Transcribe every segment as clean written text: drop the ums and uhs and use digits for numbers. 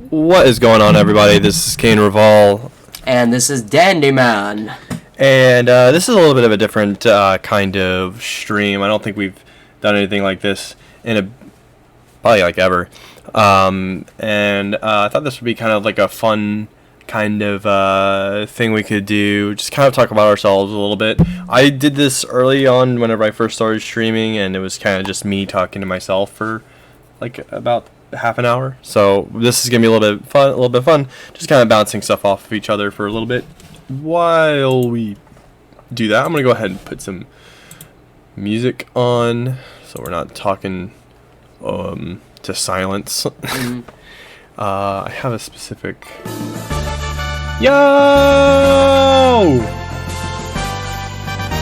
What is going on, everybody? This is Kane Raval. And this is Dming. And this is a little bit of a different kind of stream. I don't think we've done anything like this in probably like ever. I thought this would be kind of like a fun kind of thing we could do. Just kind of talk about ourselves a little bit. I did this early on whenever I first started streaming, and it was kind of just me talking to myself for like about half an hour. So this is gonna be a little bit fun, just kind of bouncing stuff off of each other for a little bit. While we do that, I'm gonna go ahead and put some music on, so we're not talking to silence. I have a specific. Yo!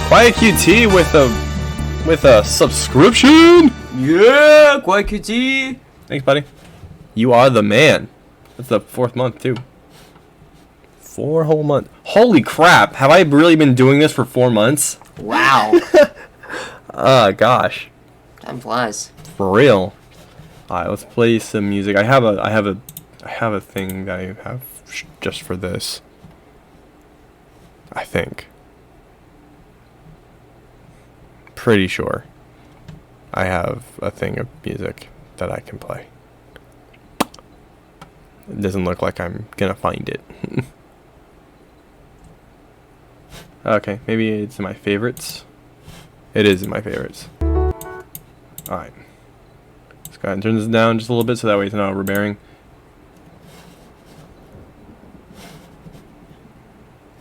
Quiet QT with a subscription. Yeah, Quiet QT. Thanks, buddy. You are the man. That's the 4th month, too. 4 whole months. Holy crap. Have I really been doing this for 4 months? Wow. Gosh. Time flies. For real. Alright, let's play some music. I have a thing that I have just for this. I think. Pretty sure. I have a thing of music that I can play. It doesn't look like I'm gonna find it. Okay, maybe it's in my favorites. It is in my favorites. Alright. Let's go ahead and turn this down just a little bit so that way it's not overbearing.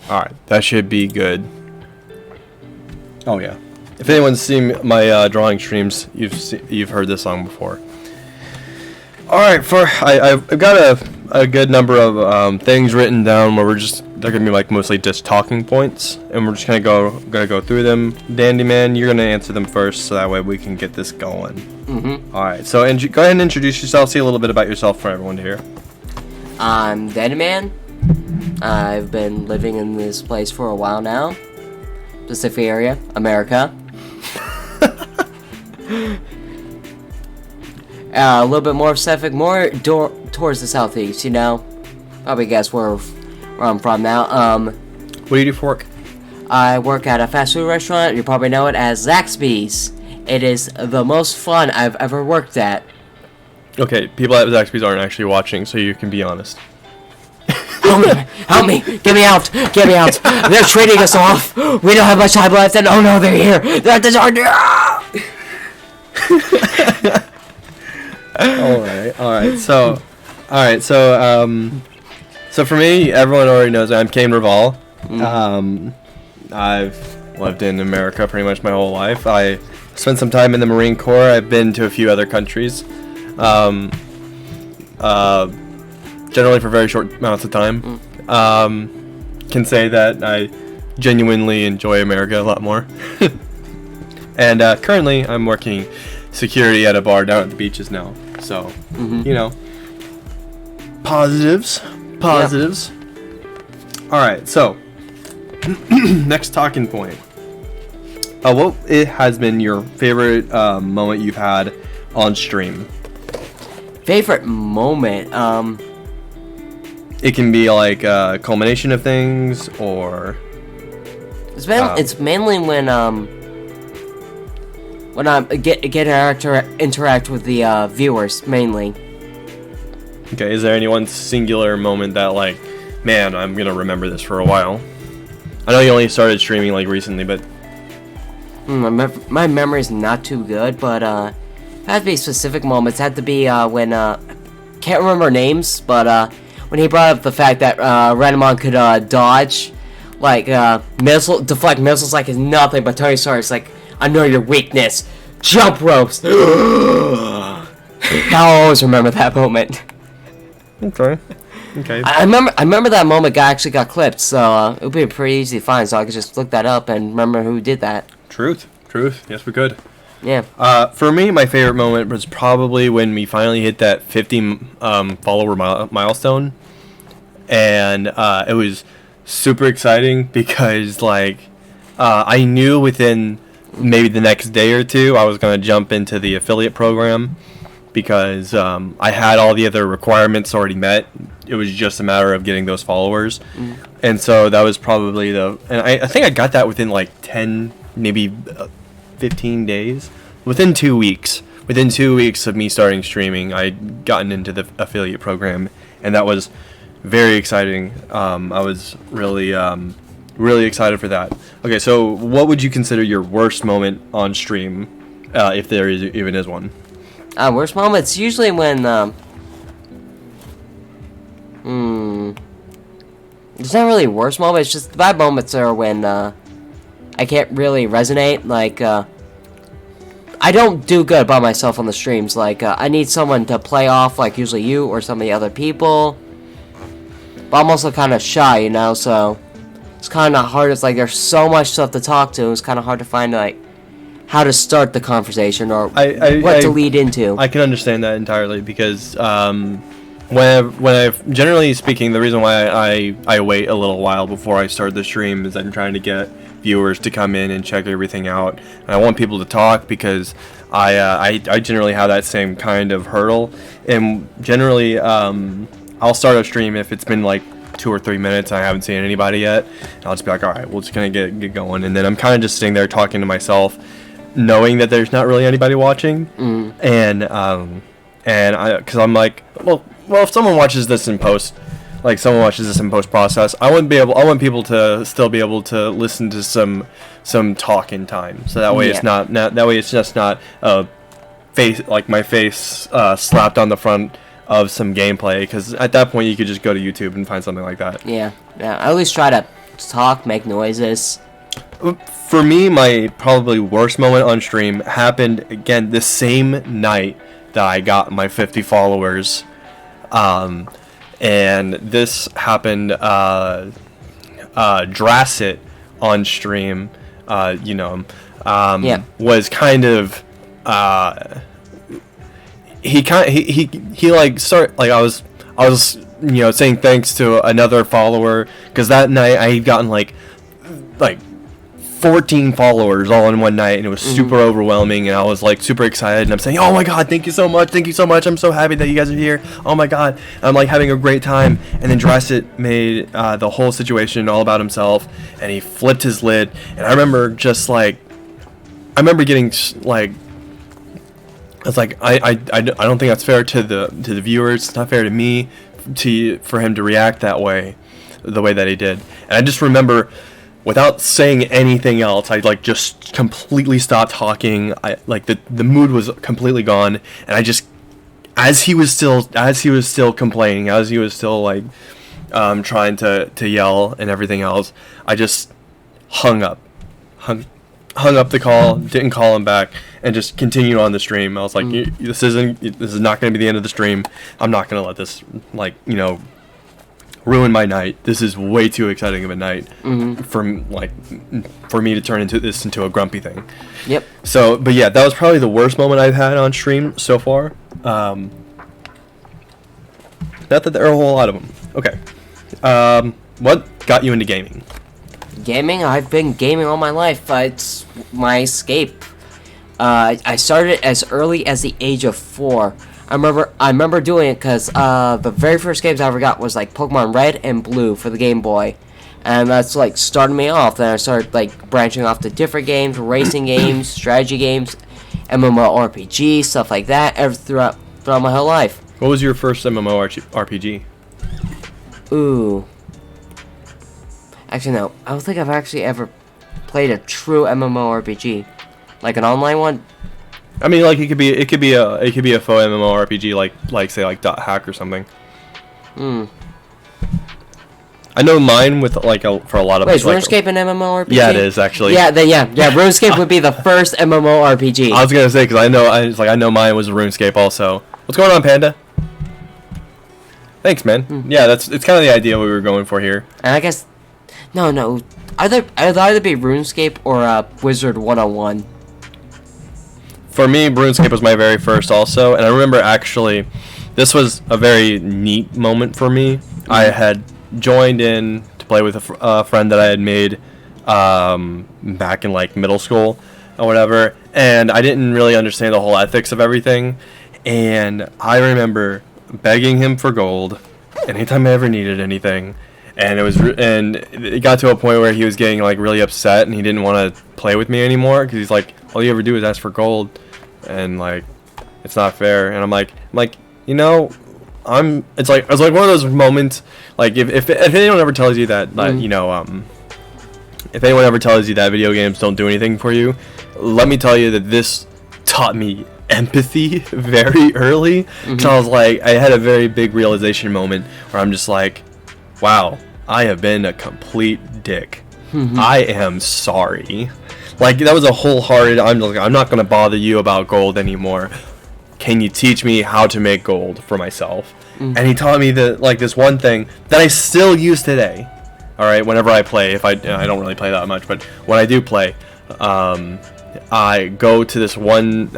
Alright, that should be good. Oh yeah. If anyone's seen my drawing streams, you've heard this song before. Alright, I've got a good number of things written down where they're gonna be like mostly just talking points, and we're just gonna go through them. Dandy Man, you're gonna answer them first, so that way we can get this going. Alright, so go ahead and introduce yourself. Say a little bit about yourself for everyone to hear. I'm Dandy Man. I've been living in this place for a while now. Pacific area, America. A little bit more Pacific, more towards the southeast, you know. Probably guess where I'm from now. What do you do for work? I work at a fast food restaurant. You probably know it as Zaxby's. It is the most fun I've ever worked at. Okay, people at Zaxby's aren't actually watching, so you can be honest. Help me! Get me out! Get me out! They're trading us off! We don't have much time left, and oh no, they're here! They're at the door! Alright, so for me, everyone already knows I'm Kane Raval. I've lived in America pretty much my whole life. I spent some time in the Marine Corps. I've been to a few other countries. Generally for very short amounts of time. Can say that I genuinely enjoy America a lot more. And currently I'm working security at a bar down at the beaches now. So, you know, positives. Yeah. Alright, so next talking point. What has been your favorite moment you've had on stream? Favorite moment? It can be like a culmination of things, or it's mainly when I get interact with the viewers mainly. Okay, is there any one singular moment that like, man, I'm gonna remember this for a while? I know you only started streaming like recently, but my memory's not too good, but it had to be specific moments. It had to be when can't remember names, but when he brought up the fact that Renamon could dodge, like, deflect missiles like it's nothing, but Tony Stark's like, I know your weakness. Jump ropes! I'll always remember that moment. Okay. I remember that moment actually got clipped, so it would be pretty easy to find, so I could just look that up and remember who did that. Truth. Yes, we could. Yeah. For me, my favorite moment was probably when we finally hit that 50 follower milestone, and it was super exciting because like I knew within maybe the next day or two I was gonna jump into the affiliate program because I had all the other requirements already met. It was just a matter of getting those followers. And so that was probably and I think I got that within like 10, maybe 15 days. Within 2 weeks. Within 2 weeks of me starting streaming, I'd gotten into the affiliate program, and that was very exciting. I was really, really excited for that. Okay, so what would you consider your worst moment on stream, if there even is one? Worst moments usually when it's not really worst moments. Just the bad moments are when I can't really resonate. Like I don't do good by myself on the streams. Like I need someone to play off, like usually you or some of the other people. But I'm also kind of shy, you know, so it's kind of hard. It's like there's so much stuff to talk to. It's kind of hard to find like how to start the conversation or what to lead into. I can understand that entirely because when generally speaking, the reason why I wait a little while before I start the stream is I'm trying to get viewers to come in and check everything out. And I want people to talk because I generally have that same kind of hurdle. And generally, I'll start a stream if it's been like 2 or 3 minutes and I haven't seen anybody yet. And I'll just be like, all right, we're just gonna get going. And then I'm kind of just sitting there talking to myself, knowing that there's not really anybody watching. And because I'm like, well, if someone watches this in post. Like someone watches this in post process, I want people to still be able to listen to some talking time. So that way it's not that way it's just not my face slapped on the front of some gameplay, because at that point you could just go to YouTube and find something like that. Yeah. I always try to talk, make noises. For me, my probably worst moment on stream happened again the same night that I got my 50 followers. And this happened, Drassit on stream, was kind of, he like start, like I was, saying thanks to another follower, because that night I had gotten like 14 followers all in one night, and it was super overwhelming, and I was like super excited, and I'm saying, oh my god, thank you so much, I'm so happy that you guys are here, oh my god, I'm like having a great time. And then Drassit made the whole situation all about himself, and he flipped his lid, and I remember getting like, I was like, I don't think that's fair to the viewers, it's not fair to me for him to react that way, the way that he did. And I just remember, without saying anything else, I like just completely stopped talking. I like the mood was completely gone, and I just, as he was still complaining, as he was still like trying to yell and everything else, I just hung up the call, didn't call him back, and just continued on the stream. I was like, this is not going to be the end of the stream. I'm not going to let this ruin my night. This is way too exciting of a night for me to turn into a grumpy thing. Yep. So, but yeah, that was probably the worst moment I've had on stream so far. Not that there are a whole lot of them. Okay. What got you into gaming? Gaming? I've been gaming all my life. It's my escape. I started as early as the age of 4. I remember doing it because the very first games I ever got was like Pokemon Red and Blue for the Game Boy, and that's like started me off. Then I started like branching off to different games, racing games, strategy games, MMORPG, stuff like that, throughout my whole life. What was your first MMORPG? Ooh. Actually, no. I don't think I've actually ever played a true MMORPG, like an online one. I mean, like it could be a faux MMORPG, like say like .hack or something. I know mine with for a lot of. Wait, is RuneScape an MMORPG? Yeah, it is actually. Yeah. RuneScape would be the first MMORPG. I was gonna say because I know mine was RuneScape also. What's going on, Panda? Thanks, man. Yeah, it's kind of the idea we were going for here. And I guess, no, it'd either be RuneScape or Wizard 101. For me, RuneScape was my very first also, and I remember actually, this was a very neat moment for me. I had joined in to play with a friend that I had made back in like middle school or whatever, and I didn't really understand the whole ethics of everything, And I remember begging him for gold anytime I ever needed anything. And it got to a point where he was getting like really upset and he didn't want to play with me anymore because he's like, all you ever do is ask for gold, and like, it's not fair. And I'm like, you know, it's like one of those moments, like if anyone ever tells you that, you know, if anyone ever tells you that video games don't do anything for you, let me tell you that this taught me empathy very early. So I was like, I had a very big realization moment where I'm just like, wow, I have been a complete dick. I am sorry. Like, that was a wholehearted, I'm not going to bother you about gold anymore. Can you teach me how to make gold for myself? And he taught me this one thing that I still use today. All right, whenever I play, I don't really play that much, but when I do play, I go to this one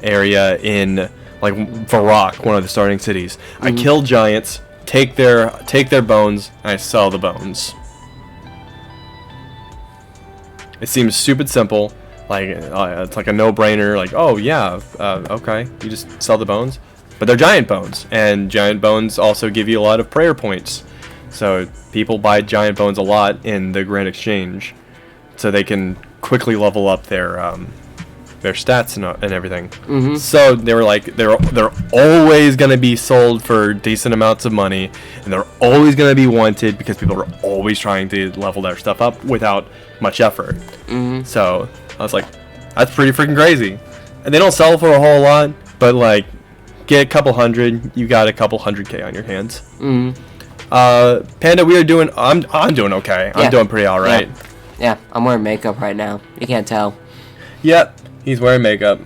area in like Varrock, one of the starting cities. I kill giants, take their bones, and I sell the bones. It seems stupid simple, like it's like a no-brainer. Like, oh yeah, okay, you just sell the bones, but they're giant bones, and giant bones also give you a lot of prayer points. So people buy giant bones a lot in the Grand Exchange, so they can quickly level up their stats and everything. So they were like, they're always gonna be sold for decent amounts of money, and they're always gonna be wanted because people are always trying to level their stuff up without much effort. So I was like, that's pretty freaking crazy. And they don't sell for a whole lot, but like, get a couple hundred, you got a couple 100K on your hands. Panda, I'm doing okay. I'm doing pretty all right. Yeah, I'm wearing makeup right now. You can't tell. Yep, he's wearing makeup.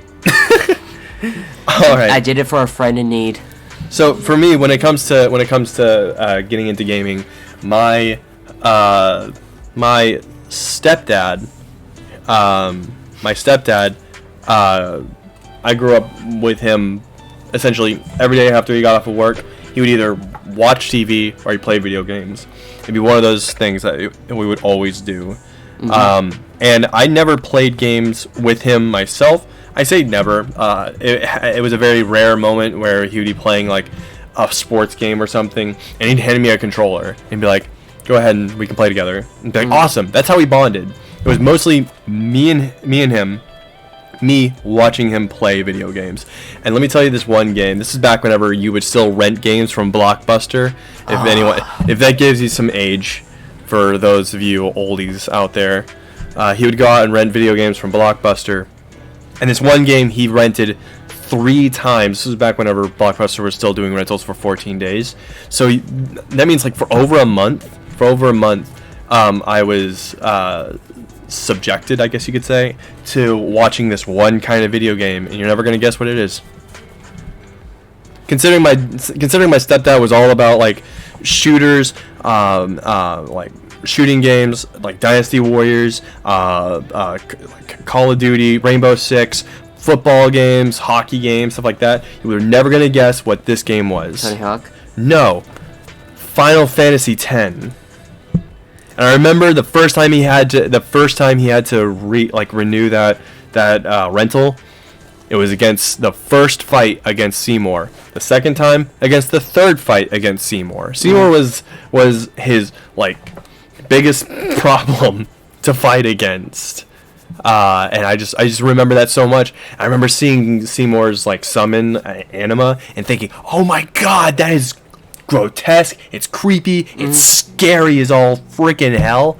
All right. I did it for a friend in need. So for me, when it comes to getting into gaming, my stepdad, I grew up with him essentially every day after he got off of work. He would either watch TV or he'd play video games. It'd be one of those things that we would always do. And I never played games with him myself. I say never. It was a very rare moment where he would be playing like a sports game or something, and he'd hand me a controller and be like, "Go ahead and we can play together." And be like, "Awesome!" That's how we bonded. It was mostly me and him. Me watching him play video games. And let me tell you this one game. This is back whenever you would still rent games from Blockbuster. If that gives you some age, for those of you oldies out there, he would go out and rent video games from Blockbuster. And this one game he rented 3 times. This was back whenever Blockbuster was still doing rentals for 14 days. So that means like for over a month, I was subjected, I guess you could say, to watching this one kind of video game, and you're never gonna guess what it is. Considering my stepdad was all about like shooters, like shooting games, like Dynasty Warriors, like Call of Duty, Rainbow Six, football games, hockey games, stuff like that, you were never gonna guess what this game was. Tony Hawk? No, Final Fantasy X. And I remember the first time he had to renew that rental. It was against the first fight against Seymour. The second time against the third fight against Seymour. Seymour was his like biggest problem to fight against. And I just remember that so much. I remember seeing Seymour's like summon anima and thinking, "Oh my god, that is grotesque, it's creepy, it's scary as all freaking hell."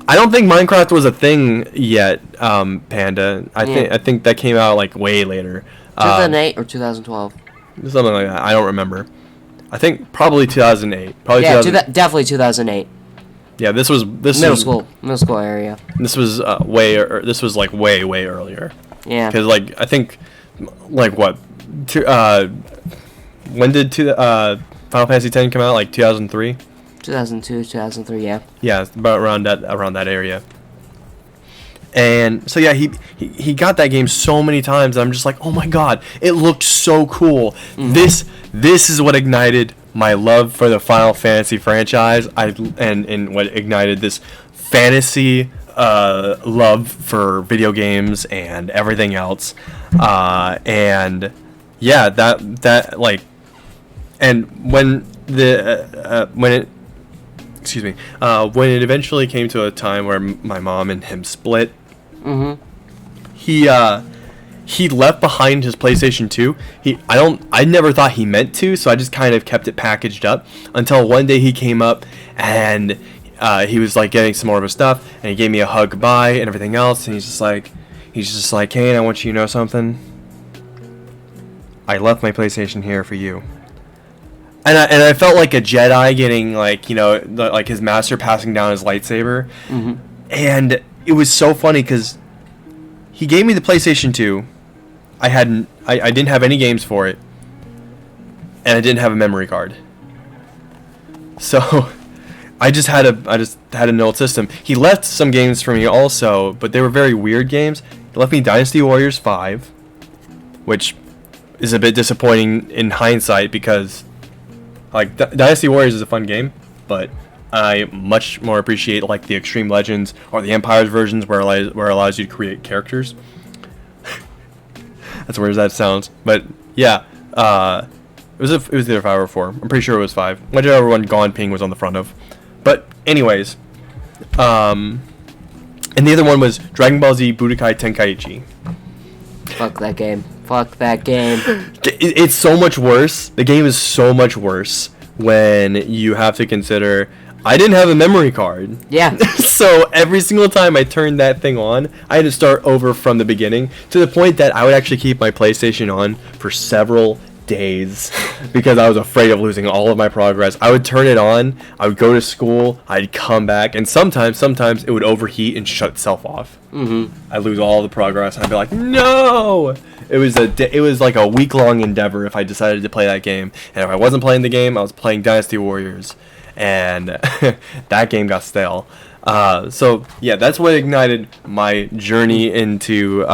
I don't think Minecraft was a thing yet, Panda. I think that came out like way later. 2008 or 2012? Something like that. I don't remember. I think probably 2008. Definitely 2008. Yeah, this was middle school area. This was way earlier. Yeah. Because like I think like what when did Final Fantasy X come out? Like 2003? 2002, 2003, yeah. Yeah, about around that area. And so yeah, he got that game so many times. I'm just like, oh my god, it looked so cool. This is what ignited my love for the Final Fantasy franchise. And what ignited this fantasy love for video games and everything else, and yeah, that like, and when it when it eventually came to a time where my mom and him split, he left behind his PlayStation 2. I never thought he meant to, so I just kind of kept it packaged up until one day he came up and he was like getting some more of his stuff, and he gave me a hug goodbye and everything else, and he's just like, Kane, I want you to know something. I left my PlayStation here for you. And I felt like a Jedi getting, like, you know, like his master passing down his lightsaber. And it was so funny because he gave me the PlayStation 2. I didn't have any games for it, and I didn't have a memory card. So I just had an old system. He left some games for me also, but they were very weird games. He left me Dynasty Warriors 5, which is a bit disappointing in hindsight because, like, Dynasty Warriors is a fun game, but I much more appreciate, like, the Extreme Legends or the Empires versions where it allows you to create characters. That's weird as that sounds, but yeah, it was either 5 or 4. I'm pretty sure it was 5. Whichever one Gone Ping was on the front of. But anyways, and the other one was Dragon Ball Z Budokai Tenkaichi. Fuck that game. Fuck that game. It's so much worse. The game is so much worse when you have to consider I didn't have a memory card. Yeah. So every single time I turned that thing on, I had to start over from the beginning, to the point that I would actually keep my PlayStation on for several days because I was afraid of losing all of my progress. I would turn it on, I would go to school, I'd come back, and sometimes it would overheat and shut itself off. I'd lose all the progress, and I'd be like, no! It was like a week-long endeavor if I decided to play that game. And if I wasn't playing the game, I was playing Dynasty Warriors, and that game got stale. So yeah, that's what ignited my journey into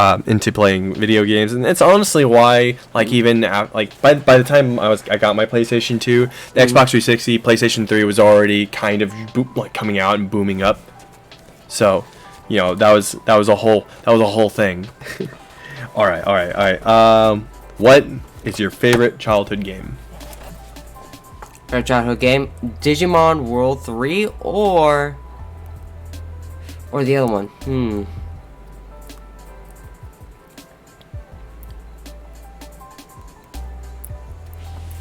playing video games, and it's honestly why, like, even like by the time I got my PlayStation 2, the Xbox 360, PlayStation 3 was already kind of coming out and booming up. So, you know, that was a whole thing. All right. What is your favorite childhood game? Favorite childhood game? Digimon World 3 or the other one?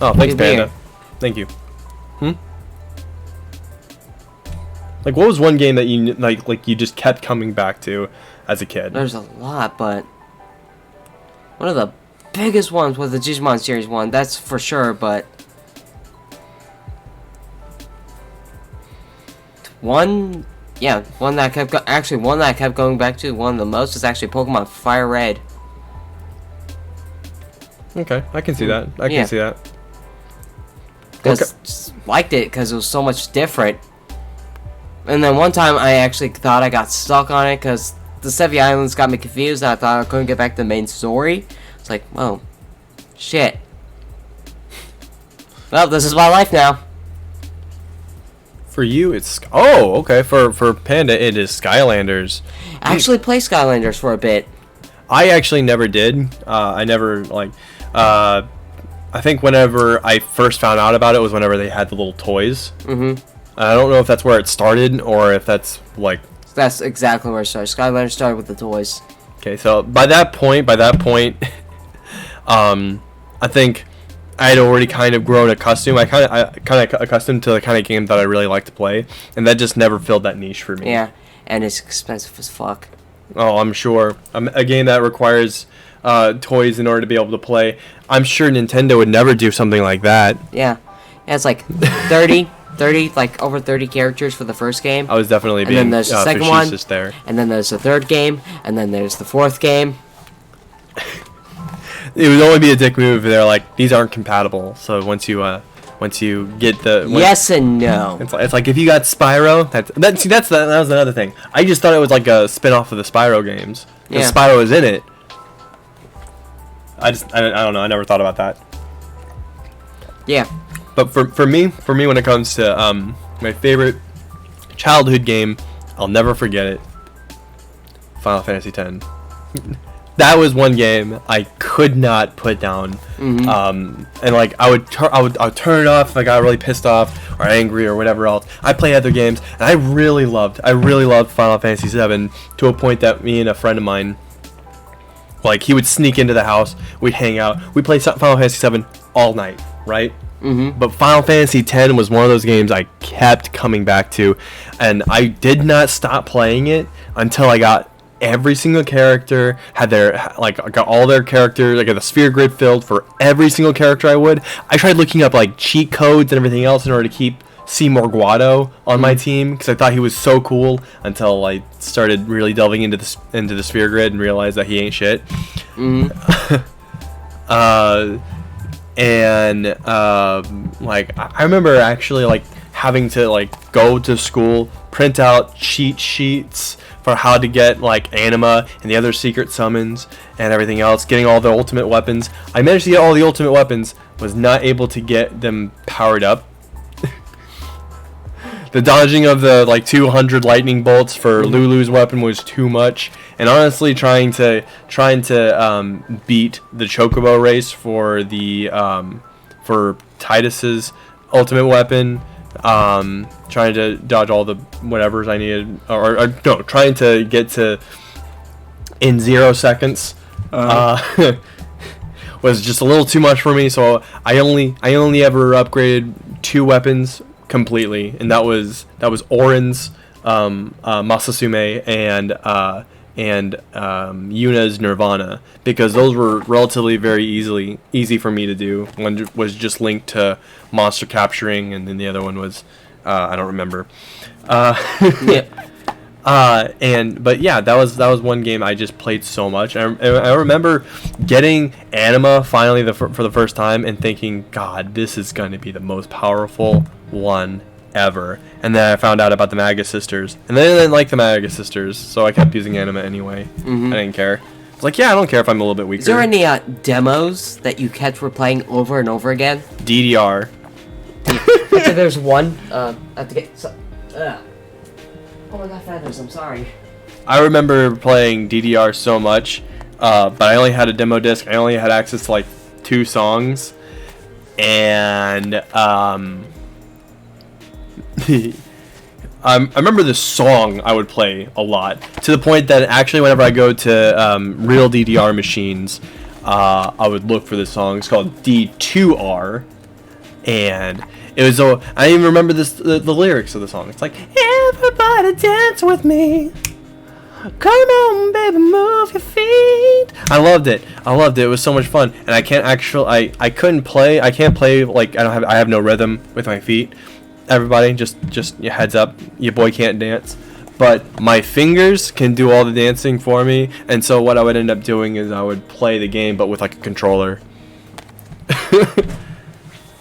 Oh, thanks, Panda. Thank you. Like, what was one game that you like you just kept coming back to as a kid? There's a lot, but one of the biggest ones was the Digimon Series 1. That's for sure, but one that I kept going back to one of the most is actually Pokemon Fire Red. Okay, I can see that. I can see that. Because liked it because it was so much different. And then one time I actually thought I got stuck on it because the Sevi Islands got me confused and I thought I couldn't get back to the main story. It's like, oh, shit. Well, this is my life now. For you, it's okay. For Panda, it is Skylanders. I actually played Skylanders for a bit. I actually never did. I never I think whenever I first found out about it was whenever they had the little toys. I don't know if that's where it started or if that's like. That's exactly where it started. Skylanders started with the toys. Okay, so by that point, I think I had already kind of grown accustomed. I kind of accustomed to the kind of game that I really like to play, and that just never filled that niche for me. Yeah, and it's expensive as fuck. Oh, I'm sure. A game that requires toys in order to be able to play. I'm sure Nintendo would never do something like that. Yeah, it's like 30, like over 30 characters for the first game. I was definitely being and then there's the second one, there. And then there's the third game, and then there's the fourth game. It would only be a dick move if they're like, these aren't compatible. So once you get the yes and no. It's like if you got Spyro, that was another thing. I just thought it was like a spin-off of the Spyro games. Because Spyro is in it. I don't know. I never thought about that. Yeah. But for me, when it comes to my favorite childhood game, I'll never forget it. Final Fantasy X. That was one game I could not put down. And like I would turn it off if I got really pissed off or angry or whatever else. I play other games, and I really loved Final Fantasy VII to a point that me and a friend of mine, like, he would sneak into the house, we'd hang out, we'd play Final Fantasy VII all night, right? But Final Fantasy X was one of those games I kept coming back to, and I did not stop playing it until I got every single character, had their, like, I got all their characters, I got the sphere grid filled for every single character I tried looking up, like, cheat codes and everything else in order to keep Mmor Guado on my team, because I thought he was so cool, until I started really delving into the sphere grid and realized that he ain't shit. Like, I remember actually, like, having to, like, go to school, print out cheat sheets for how to get, like, Anima and the other secret summons and everything else, getting all the ultimate weapons. I managed to get all the ultimate weapons, was not able to get them powered up. The dodging of the, like, 200 lightning bolts for Lulu's weapon was too much, and honestly, trying to beat the Chocobo race for the for Titus's ultimate weapon, trying to dodge all the whatevers I needed, or no, trying to get to in 0 seconds was just a little too much for me. So I only ever upgraded 2 weapons completely, and that was Orin's Masasume and Yuna's Nirvana, because those were relatively very easy for me to do. One was just linked to monster capturing, and then the other one was I don't remember. But yeah, that was one game I just played so much. I remember getting Anima finally for the first time and thinking, God, this is going to be the most powerful one ever. And then I found out about the Magus Sisters, and then I didn't like the Magus Sisters, so I kept using Anima anyway. I didn't care. I was like, yeah, I don't care if I'm a little bit weaker. Is there any demos that you kept replaying over and over again? DDR. Okay, there's one. I have to get some. Oh my god, feathers, I'm sorry. I remember playing DDR so much, but I only had a demo disc. I only had access to, like, 2 songs, and I remember the song I would play a lot, to the point that actually whenever I go to real DDR machines, I would look for this song. It's called D2R, and it was I even remember the lyrics of the song. It's like, everybody dance with me, come on baby, move your feet. I loved it. It was so much fun, and I can't play, like, I have no rhythm with my feet. Everybody, just heads up, your boy can't dance, but my fingers can do all the dancing for me. And so what I would end up doing is I would play the game, but with, like, a controller.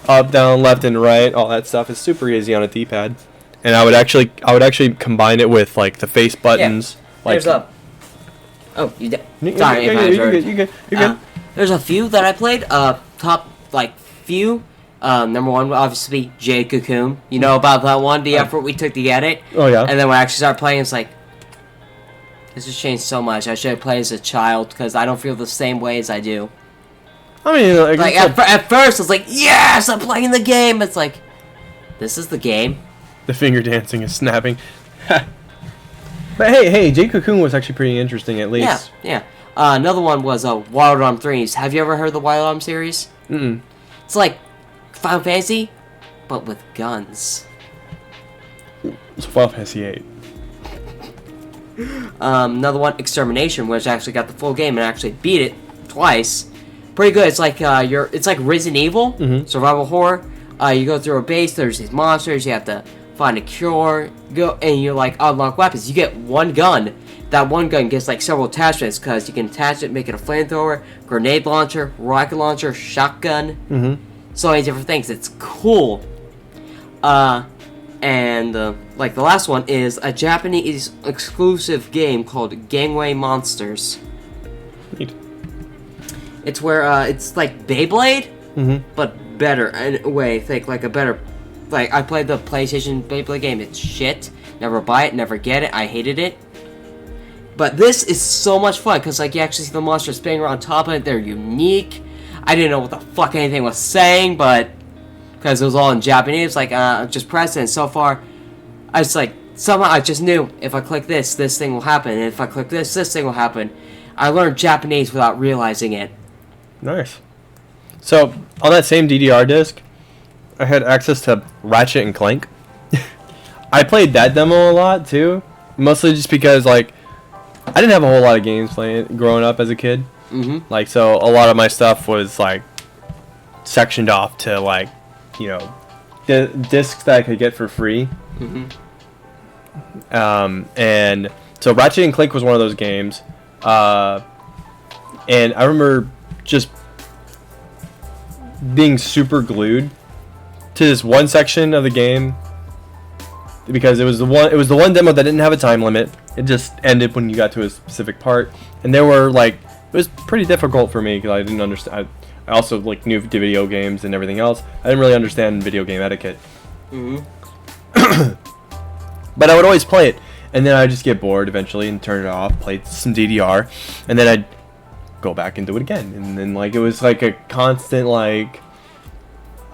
Up, down, left, and right, all that stuff is super easy on a D-pad. And I would actually combine it with, like, the face buttons. Yeah, there's a. Oh, you did. Sorry, you're good. There's a few that I played. Top, like, few. Number one would obviously be Jade Cocoon. You know about that one, the effort we took to get it. Oh yeah. And then when I actually started playing, it's like, this has changed so much. I should have played as a child, because I don't feel the same way as I do. I mean, like at first, it's like, yes, I'm playing the game. It's like, this is the game. The finger dancing is snapping. But hey, Jade Cocoon was actually pretty interesting, at least. Yeah. Another one was Wild Arm 3s. Have you ever heard the Wild Arm series? Mm-mm. It's like Final Fantasy, but with guns. It's Final Fantasy 8. Another one, Extermination, which actually got the full game and actually beat it twice. Pretty good. It's like it's like Resident Evil, survival horror. You go through a base. There's these monsters. You have to find a cure. Go and you, like, unlock weapons. You get one gun. That one gun gets, like, several attachments, because you can attach it, make it a flamethrower, grenade launcher, rocket launcher, shotgun. So many different things. It's cool. And like, the last one is a Japanese exclusive game called Gangway Monsters. Neat. It's where it's like Beyblade, but better in a way. Think like a better. Like, I played the PlayStation Beyblade game. It's shit. Never buy it. Never get it. I hated it. But this is so much fun, because, like, you actually see the monsters spinning around top of it. They're unique. I didn't know what the fuck anything was saying, but because it was all in Japanese, like, just press it, and so far, I was like, somehow I just knew, if I click this thing will happen, and if I click this thing will happen. I learned Japanese without realizing it. Nice. So, on that same DDR disc, I had access to Ratchet and Clank. I played that demo a lot, too. Mostly just because, like, I didn't have a whole lot of games playing growing up as a kid. Mm-hmm. Like, so a lot of my stuff was, like, sectioned off to, like, you know, the discs that I could get for free. Mm-hmm. And so Ratchet and Clank was one of those games. And I remember just being super glued to this one section of the game because it was the one demo that didn't have a time limit. It just ended when you got to a specific part, and there were like, it was pretty difficult for me because I didn't understand. I also like knew video games and everything else. I didn't really understand video game etiquette. Mm-hmm. But I would always play it, and then I'd just get bored eventually and turn it off, play some DDR, and then I'd go back and do it again. And then like it was like a constant like,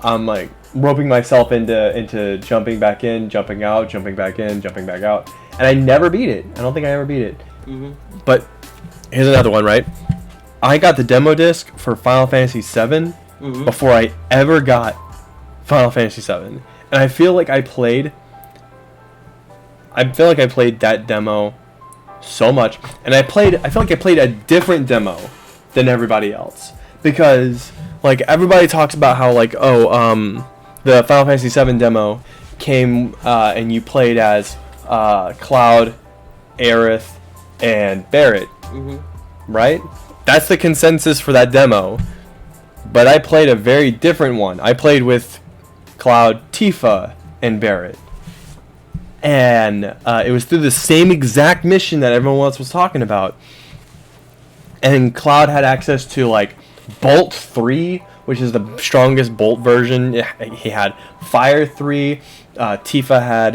I'm like roping myself into jumping back in, jumping out, jumping back in, jumping back out, and I never beat it. I don't think I ever beat it. Mm-hmm. But here's another one, right? I got the demo disc for Final Fantasy VII before I ever got Final Fantasy VII, and I feel like I played that demo so much, and I feel like I played a different demo than everybody else, because like everybody talks about how like the Final Fantasy VII demo came and you played as Cloud, Aerith, and Barret, right? That's the consensus for that demo, but I played a very different one. I played with Cloud, Tifa, and Barret. And it was through the same exact mission that everyone else was talking about. And Cloud had access to, like, Bolt 3, which is the strongest Bolt version. He had Fire 3. Tifa had,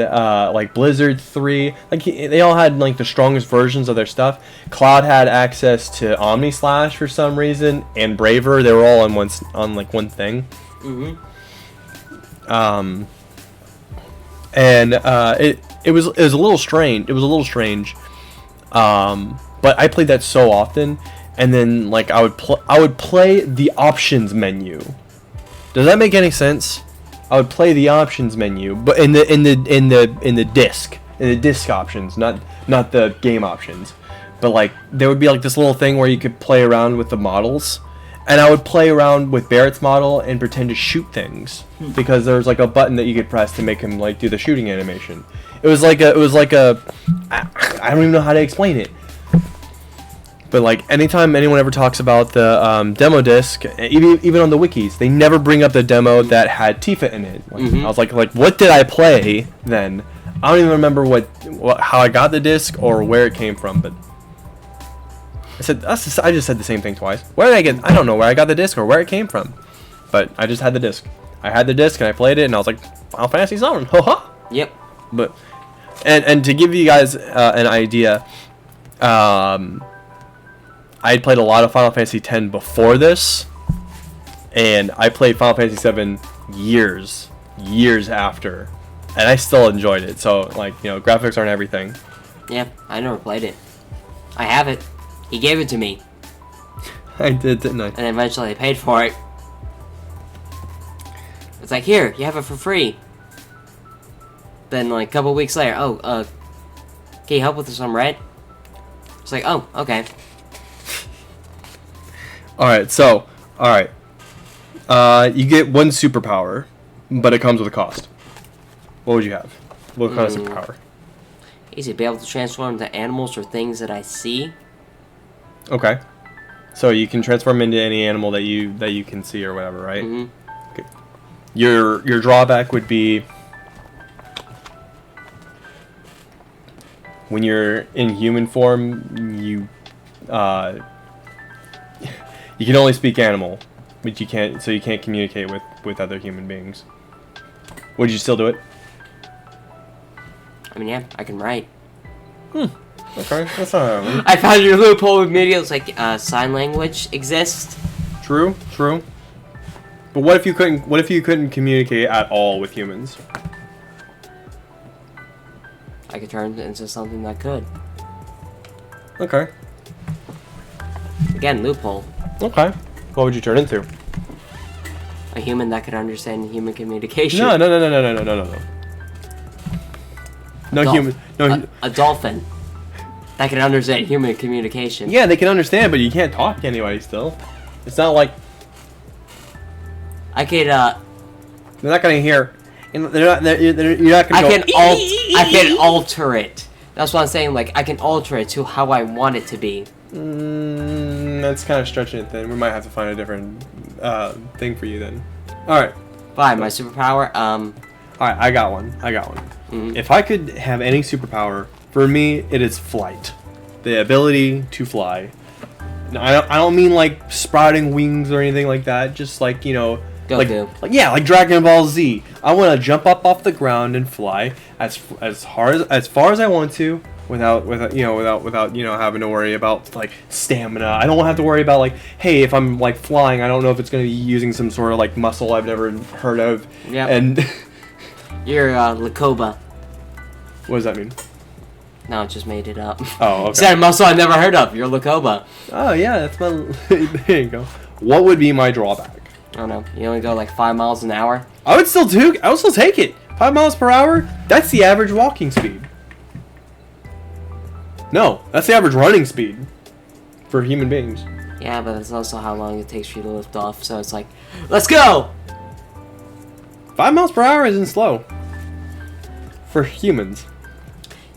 like, Blizzard 3. Like, they all had, like, the strongest versions of their stuff. Cloud had access to Omni Slash for some reason, and Braver. They were all on one thing. Mm-hmm. And it was a little strange. It was a little strange. But I played that so often, and then like I would play the options menu. Does that make any sense? I would play the options menu, but in the disc options, not the game options. But like there would be like this little thing where you could play around with the models. And I would play around with Barrett's model and pretend to shoot things because there was like a button that you could press to make him like do the shooting animation. It was like a I don't even know how to explain it. But like anytime anyone ever talks about the demo disc, even on the wikis, they never bring up the demo that had Tifa in it. Like, I was like what did I play then? I don't even remember how I got the disc or where it came from, but I just said the same thing twice. I don't know where I got the disc or where it came from. But I just had the disc. I had the disc and I played it and I was like, Final Fantasy VII. Ha. Yep. But and to give you guys an idea, I had played a lot of Final Fantasy X before this, and I played Final Fantasy VII years after, and I still enjoyed it. So like, you know, graphics aren't everything. Yeah, I never played it. I have it. He gave it to me. I did, didn't I? And eventually I paid for it. It's like, here, you have it for free. Then, like, a couple weeks later, can you help with some rent? It's like, oh, okay. Alright, you get one superpower, but it comes with a cost. What would you have? What kind of superpower? Easy, be able to transform into animals or things that I see. Okay. So you can transform into any animal that you can see or whatever, right? Mm-hmm. Okay. Your drawback would be when you're in human form, you can only speak animal, but you can't communicate with other human beings. Would you still do it? I mean, yeah, I can write. Okay, that's not how I found your loophole immediately. It's like sign language exists. True. But what if you couldn't? What if you couldn't communicate at all with humans? I could turn it into something that could. Okay. Again, loophole. Okay. What would you turn into? A human that could understand human communication. No. No human. No. A dolphin that can understand human communication. Yeah, they can understand, but you can't talk anyway. Still, it's not like I could. they're not gonna hear. You're not gonna. I can alter it. That's what I'm saying. Like I can alter it to how I want it to be. That's kind of stretching it. Then we might have to find a different thing for you then. All right. Fine. My superpower. All right. I got one. Mm-hmm. If I could have any superpower, for me, it is flight. The ability to fly. No, I don't mean like sprouting wings or anything like that. Just like, you know, like Dragon Ball Z. I want to jump up off the ground and fly as far as I want to, without having to worry about like stamina. I don't have to worry about like, hey, if I'm like flying, I don't know if it's going to be using some sort of like muscle I've never heard of. Yeah. And you're Lakoba. what does that mean? No, I just made it up. Oh, okay. It's a muscle I never heard of. You're Lakoba. Oh yeah, that's my. There you go. What would be my drawback? I don't know. You only go like 5 miles an hour. I would still take it. 5 miles per hour. That's the average walking speed. No, that's the average running speed for human beings. Yeah, but that's also how long it takes for you to lift off. So it's like, let's go. 5 miles per hour isn't slow for humans.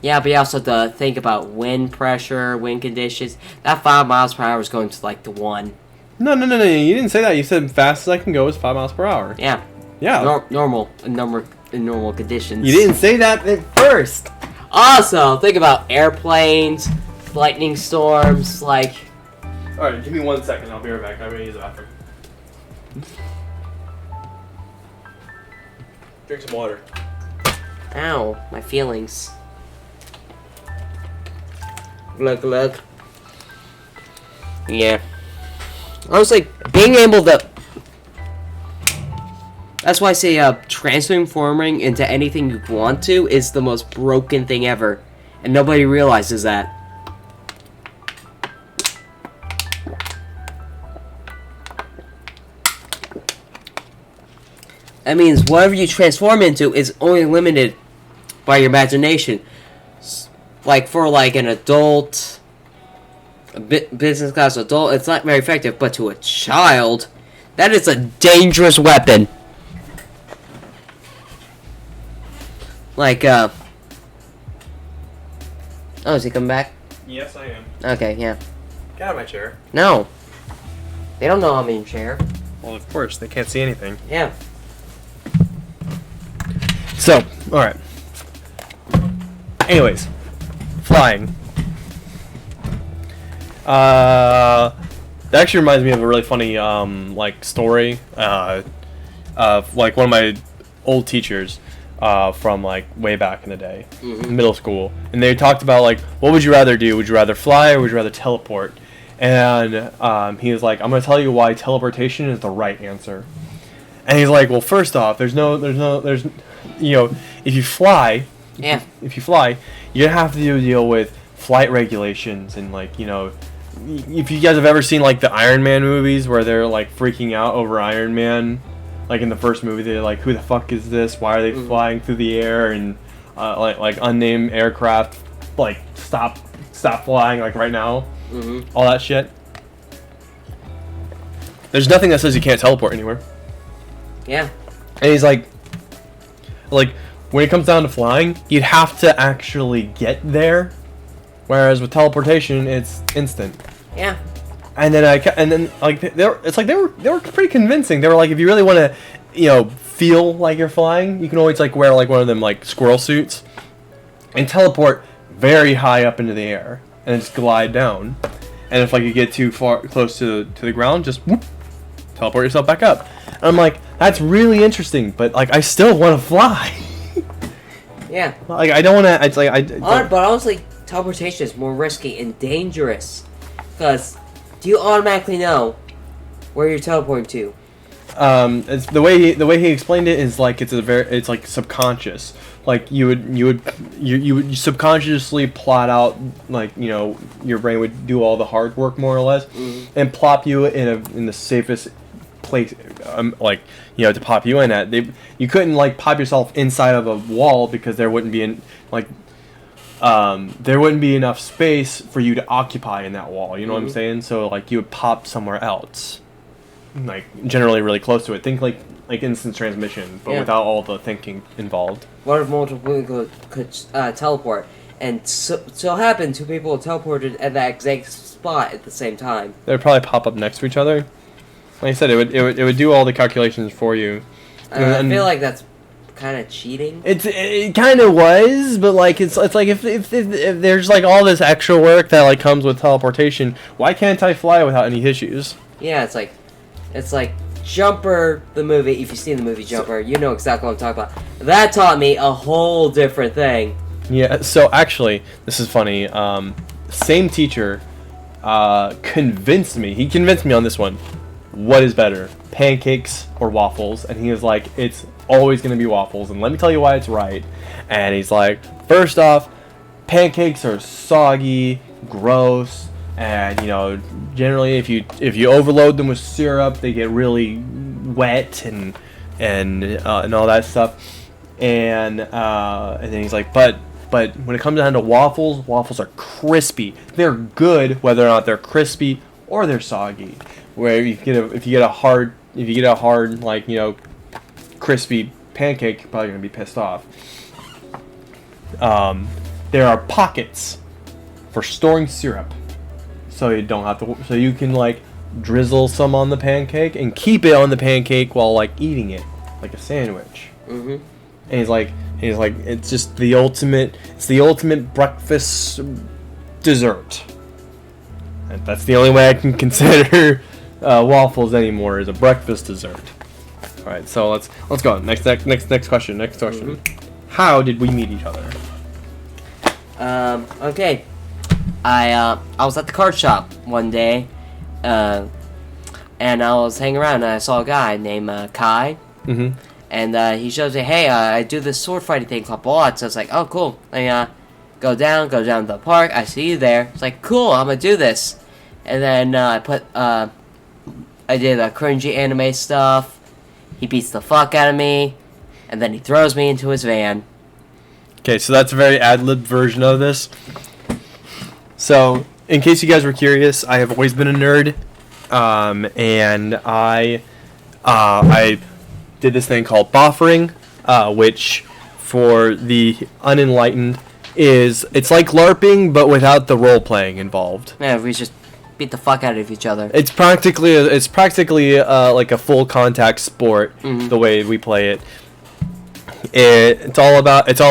Yeah, but you also have to think about wind pressure, wind conditions. That 5 miles per hour is going to like the 1. No. You didn't say that. You said fast as I can go is 5 miles per hour. Yeah. Yeah. Normal conditions. You didn't say that at first. Also, think about airplanes, lightning storms, like. All right, give me 1 second. I'll be right back. I'm gonna use the bathroom. Drink some water. Ow, my feelings. Look. Yeah. Honestly, being able to... That's why I say transforming into anything you want to is the most broken thing ever. And nobody realizes that. That means whatever you transform into is only limited by your imagination. Like for like an adult, a business class adult, it's not very effective. But to a child, that is a dangerous weapon. Like oh, is he coming back? Yes, I am. Okay, yeah. Get out of my chair. No, they don't know I'm in chair. Well, of course, they can't see anything. Yeah. So, alright. Anyways, flying. That actually reminds me of a really funny, like, story, of, like, one of my old teachers, from, like, way back in the day, middle school. And they talked about, like, what would you rather do? Would you rather fly or would you rather teleport? And, he was like, I'm gonna tell you why teleportation is the right answer. And he's like, well, first off, there's you know, if you fly, you're gonna have to deal with flight regulations and, like, you know, if you guys have ever seen like the Iron Man movies where they're like freaking out over Iron Man, like in the first movie, they're like, who the fuck is this? Why are they flying through the air? And like unnamed aircraft, like stop flying, like right now, all that shit. There's nothing that says you can't teleport anywhere. Yeah. And he's like when it comes down to flying, you'd have to actually get there, whereas with teleportation, it's instant. Yeah. And then like they were pretty convincing. They were like, if you really want to, you know, feel like you're flying, you can always like wear like one of them like squirrel suits, and teleport very high up into the air and just glide down. And if like you get too far close to the ground, just whoop, teleport yourself back up. And I'm like, that's really interesting, but like I still want to fly. Yeah. Like I don't want to. It's like but honestly, teleportation is more risky and dangerous. Because do you automatically know where you're teleporting to? It's the way he explained it is like it's like subconscious. Like you would subconsciously plot out, like, you know, your brain would do all the hard work more or less, and plop you in the safest place, like, you know, to pop you in at. You couldn't like pop yourself inside of a wall because there wouldn't be there wouldn't be enough space for you to occupy in that wall. You know what I'm saying? So like you would pop somewhere else, like generally really close to it. Think like instant transmission, but without all the thinking involved. What if multiple people could teleport, and so happened two people teleported at that exact spot at the same time? They would probably pop up next to each other. Like I said, it would do all the calculations for you. I feel like that's kind of cheating. It kind of was, but like it's like if there's like all this extra work that like comes with teleportation, why can't I fly without any issues? Yeah, it's like Jumper, the movie. If you've seen the movie Jumper, you know exactly what I'm talking about. That taught me a whole different thing. Yeah, so actually, this is funny. Same teacher convinced me. He convinced me on this one. What is better, pancakes or waffles? And he was like, it's always going to be waffles, and let me tell you why it's right. And he's like, first off, pancakes are soggy, gross, and, you know, generally if you overload them with syrup, they get really wet and all that stuff. And then he's like, but when it comes down to waffles, waffles are crispy. They're good whether or not they're crispy or they're soggy. Where if you get a hard like, you know, crispy pancake, you're probably gonna be pissed off. There are pockets for storing syrup, so you don't have to. So you can like drizzle some on the pancake and keep it on the pancake while like eating it like a sandwich. And he's like, it's just the ultimate. It's the ultimate breakfast dessert. And that's the only way I can consider waffles anymore, is a breakfast dessert. All right, so let's go. Next question. How did we meet each other? Okay. I was at the card shop one day, and I was hanging around, and I saw a guy named Kai. And he shows me, hey, I do this sword fighting thing called Blood. So I was like, oh, cool. And go down to the park. I see you there. It's like, cool, I'm gonna do this. And then I did cringy anime stuff. He beats the fuck out of me, and then he throws me into his van. Okay, so that's a very ad-lib version of this. So, in case you guys were curious, I have always been a nerd, and I did this thing called buffering, which, for the unenlightened, it's like LARPing, but without the role-playing involved. Yeah, we just beat the fuck out of each other. It's practically like a full contact sport, the way we play it. It's all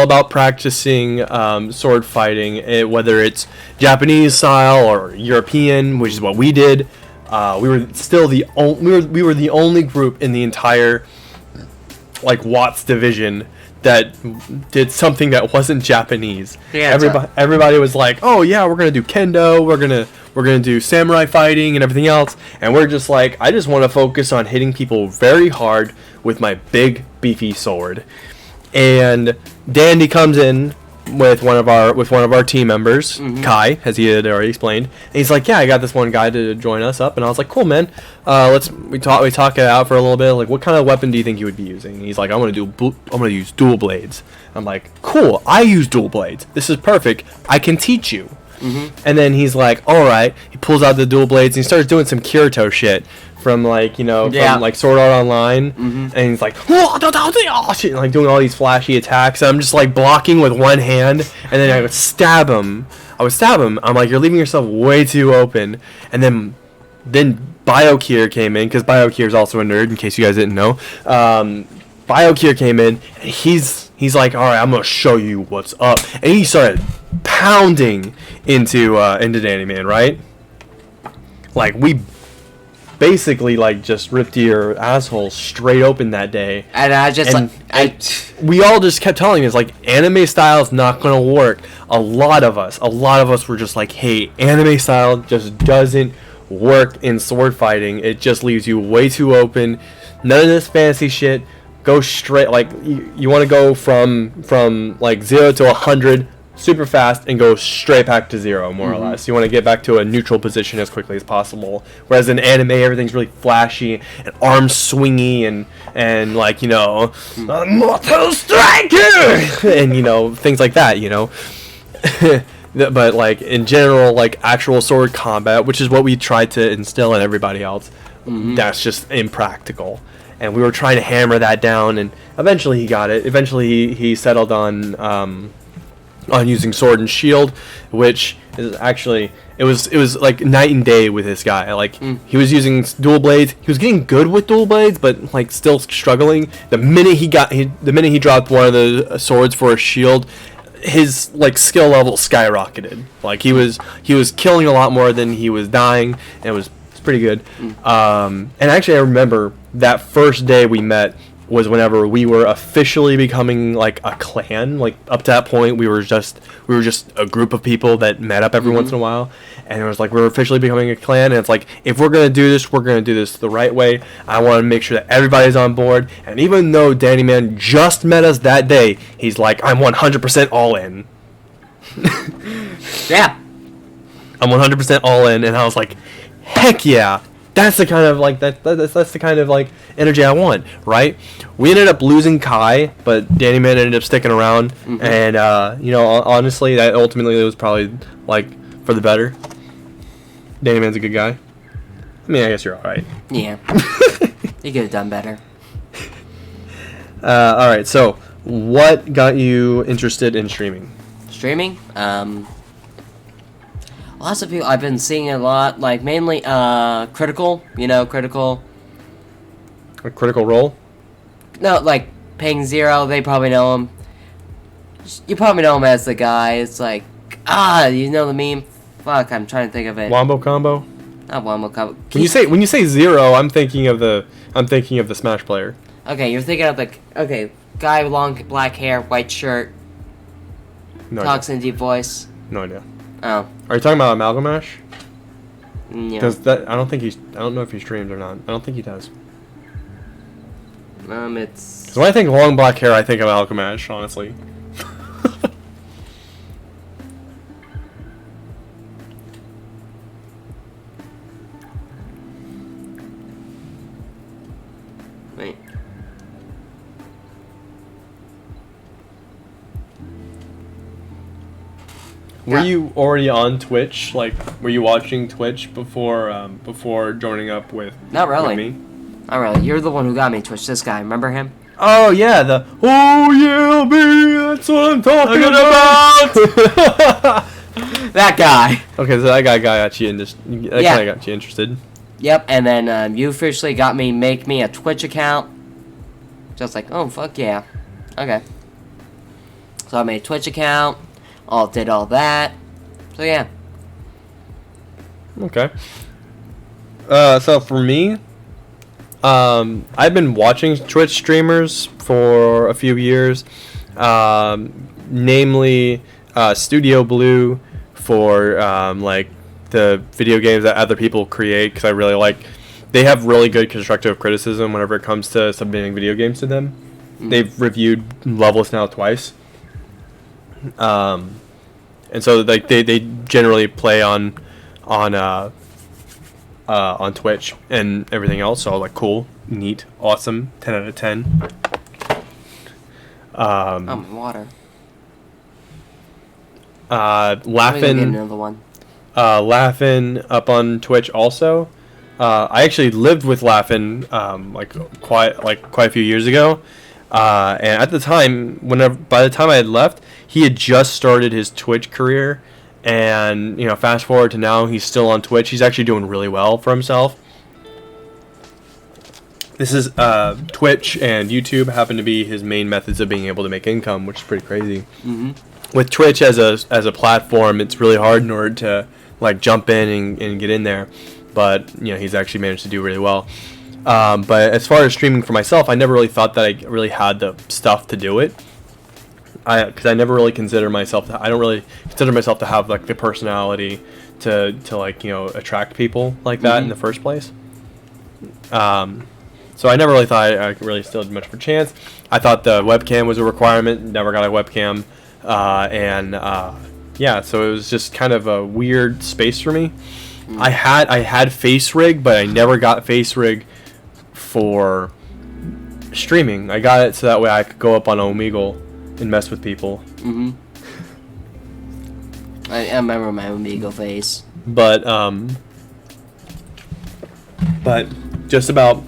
about practicing sword fighting, whether it's Japanese style or European, which is what we did. We were the only group in the entire like Watts division that did something that wasn't Japanese. Yeah, everybody was like, "Oh yeah, we're gonna do kendo. We're gonna do samurai fighting and everything else." And we're just like, "I just want to focus on hitting people very hard with my big beefy sword." And Dandy comes in with one of our team members, Kai, as he had already explained. And he's like, "Yeah, I got this one guy to join us up." And I was like, "Cool, man. We talk it out for a little bit. Like, what kind of weapon do you think you would be using?" And he's like, I'm gonna use dual blades." I'm like, "Cool. I use dual blades. This is perfect. I can teach you." And then he's like, "All right." He pulls out the dual blades and he starts doing some Kirito shit from like, you know, from like Sword Art Online. And he's like, and like doing all these flashy attacks. And I'm just like blocking with one hand, and then I would stab him. I'm like, "You're leaving yourself way too open." And then BioKeer came in, because BioKeer is also a nerd, in case you guys didn't know. BioKeer came in, and he's like, "All right, I'm gonna show you what's up." And he started pounding into Danny Man, right? Like, we basically like just ripped your asshole straight open that day. And I just we all just kept telling us like anime style is not gonna work. A lot of us were just like, hey, anime style just doesn't work in sword fighting. It just leaves you way too open. None of this fancy shit. Go straight, like you want to go from like 0 to 100 super fast and go straight back to 0, more or less. You want to get back to a neutral position as quickly as possible. Whereas in anime, everything's really flashy and arms swingy and like, you know, Mortal Striker and, you know, things like that, you know. But like in general, like actual sword combat, which is what we tried to instill in everybody else, that's just impractical. And we were trying to hammer that down, and eventually he got it. Eventually he settled on using sword and shield, which is actually it was like night and day with this guy. Like he was using dual blades. He was getting good with dual blades, but like still struggling. The minute he dropped one of the swords for a shield, his like skill level skyrocketed. Like he was killing a lot more than he was dying, and it was pretty good. And actually I remember that first day we met was whenever we were officially becoming like a clan. Like up to that point we were just a group of people that met up every once in a while, and it was like we're officially becoming a clan, and it's like if we're gonna do this, we're gonna do this the right way. I want to make sure that everybody's on board. And even though Danny Man just met us that day, he's like, I'm 100% all in. Yeah, I'm 100% all in. And I was like, heck yeah, that's the kind of like that's the kind of like energy I want, right? We ended up losing Kai, but Danny Man ended up sticking around, and you know, honestly, that ultimately was probably like for the better. Danny Man's a good guy. I mean, I guess you're all right. Yeah, you could have done better. All right, so what got you interested in streaming? Streaming? Lots of people, I've been seeing a lot, like mainly Critical, you know, Critical. A Critical Role? No, like Ping Zero, they probably know him. You probably know him as the guy. It's like, you know the meme? Fuck, I'm trying to think of it. Wombo Combo? Not Wombo Combo. When you say Zero, I'm thinking of the Smash player. Okay, you're thinking of the guy with long black hair, white shirt, talks in a deep voice. No idea. Oh. Are you talking about Amalgamash? Yeah. Because I don't know if he streams or not. I don't think he does. It's... Because when I think long black hair, I think of Amalgamash, honestly. Wait. Were you already on Twitch? Like, were you watching Twitch before joining up with? Not really. With me? Not really. You're the one who got me Twitch. This guy, remember him? Oh yeah, that's what I'm talking about. That guy. Okay, so that guy got you kind of got you interested. Yep, and then you officially got me make me a Twitch account. Just like, oh fuck yeah, okay. So I made a Twitch account. Did all that. So yeah. Okay. So for me, I've been watching Twitch streamers for a few years, namely Studio Blue for like the video games that other people create, because I really like. They have really good constructive criticism whenever it comes to submitting video games to them. They've reviewed Levels now twice. And so like they generally play on Twitch and everything else. So like cool, neat, awesome, 10 out of 10. Water. Laughing. Another one. Laughing up on Twitch also. I actually lived with Laughing quite a few years ago. And at the time, by the time I had left, he had just started his Twitch career, and fast forward to now, he's still on Twitch. He's actually doing really well for himself. This is Twitch and YouTube happen to be his main methods of being able to make income, which is pretty crazy. Mm-hmm. With Twitch as a platform, it's really hard in order to like jump in and get in there. but he's actually managed to do really well. But as far as streaming for myself, I never really thought that I really had the stuff to do it. Because I never really consider myself. I don't really consider myself to have like the personality to like attract people like that in the first place. So I never really thought I really still had much of a chance. I thought the webcam was a requirement. Never got a webcam, yeah. So it was just kind of a weird space for me. I had face rig, but I never got face rig for streaming. I got it so that way I could go up on Omegle and mess with people. I remember my Omegle phase. But just about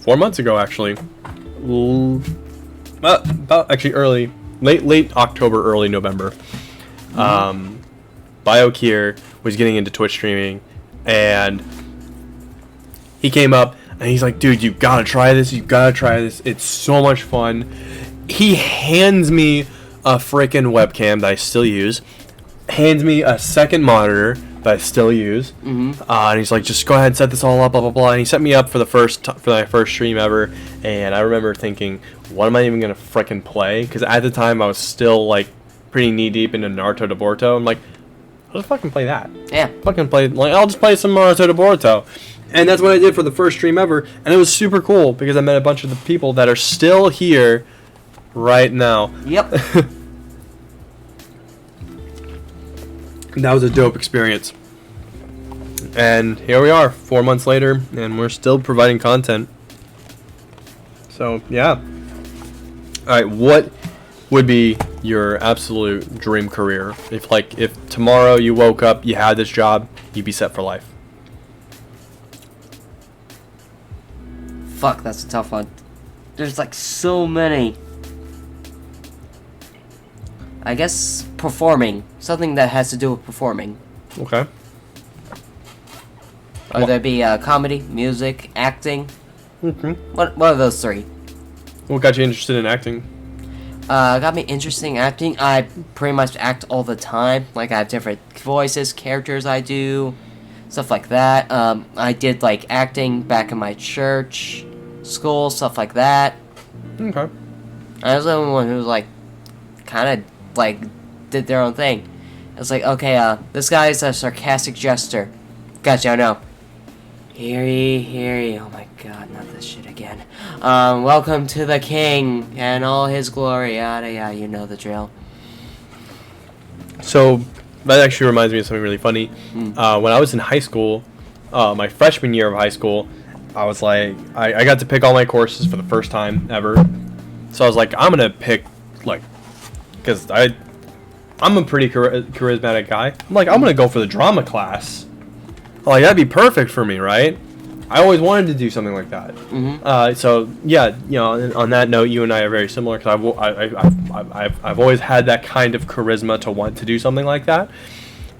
4 months ago, actually, about actually late October, early November, BioKeer was getting into Twitch streaming, and he came up and he's like, dude, you gotta try this. It's so much fun. He hands me a freaking webcam that I still use, hands me a second monitor that I still use, and he's like, just go ahead and set this all up, blah blah blah. And he set me up for my first stream ever, and I remember thinking, what am I even gonna freaking play? Because at the time I was still like pretty knee deep into Naruto to Boruto. I'm like, I'll just fucking play that. Yeah. I'll just play some Naruto to Boruto. And that's what I did for the first stream ever, and it was super cool because I met a bunch of the people that are still here right now. Yep. That was a dope experience. And here we are, 4 months later, and we're still providing content. So, yeah. Alright, what would be your absolute dream career? If tomorrow you woke up, you had this job, you'd be set for life. Fuck, that's a tough one. There's like so many. I guess performing. Something that has to do with performing. Okay. Whether it be comedy, music, acting. One of those three. What got you interested in acting? Got me interested in acting. I pretty much act all the time. Like, I have different voices, characters I do, stuff like that. I did, like, acting back in my church, school, stuff like that. Okay. I was the only one who, like, kind of, like, did their own thing. It's like, okay, this guy's a sarcastic jester. Gotcha, I know. Hear ye. Oh my god, not this shit again. Welcome to the king and all his glory. Yada, you know the drill. So, that actually reminds me of something really funny. When I was in high school, my freshman year of high school, I was like, I got to pick all my courses for the first time ever. So I was like, I'm gonna pick, like, because I'm a pretty charismatic guy. I'm like, I'm gonna go for the drama class. Like, that'd be perfect for me, right? I always wanted to do something like that. So yeah, on that note, you and I are very similar because I've always had that kind of charisma to want to do something like that.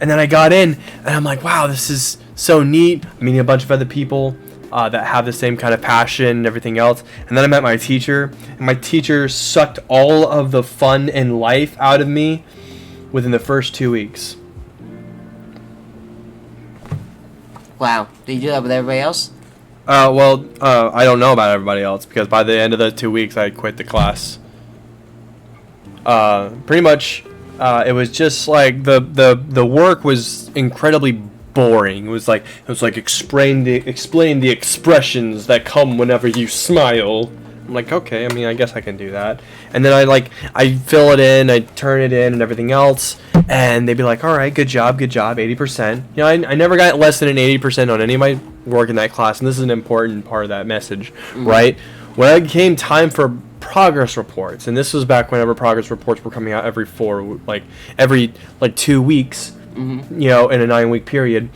And then I got in, and I'm like, wow, this is so neat. I'm meeting a bunch of other people that have the same kind of passion and everything else. And then I met my teacher, and my teacher sucked all of the fun and life out of me within the first 2 weeks. Wow. Did you do that with everybody else? I don't know about everybody else because by the end of the 2 weeks, I quit the class. Pretty much, it was just like the work was incredibly boring. It was like explain the expressions that come whenever you smile. I'm like, okay, I mean, I guess I can do that. And then I fill it in, I turn it in, and everything else. And they'd be like, all right, good job, 80%. I never got less than an 80% on any of my work in that class, and this is an important part of that message, right? When it came time for progress reports, and this was back whenever progress reports were coming out every 2 weeks, in a 9-week period,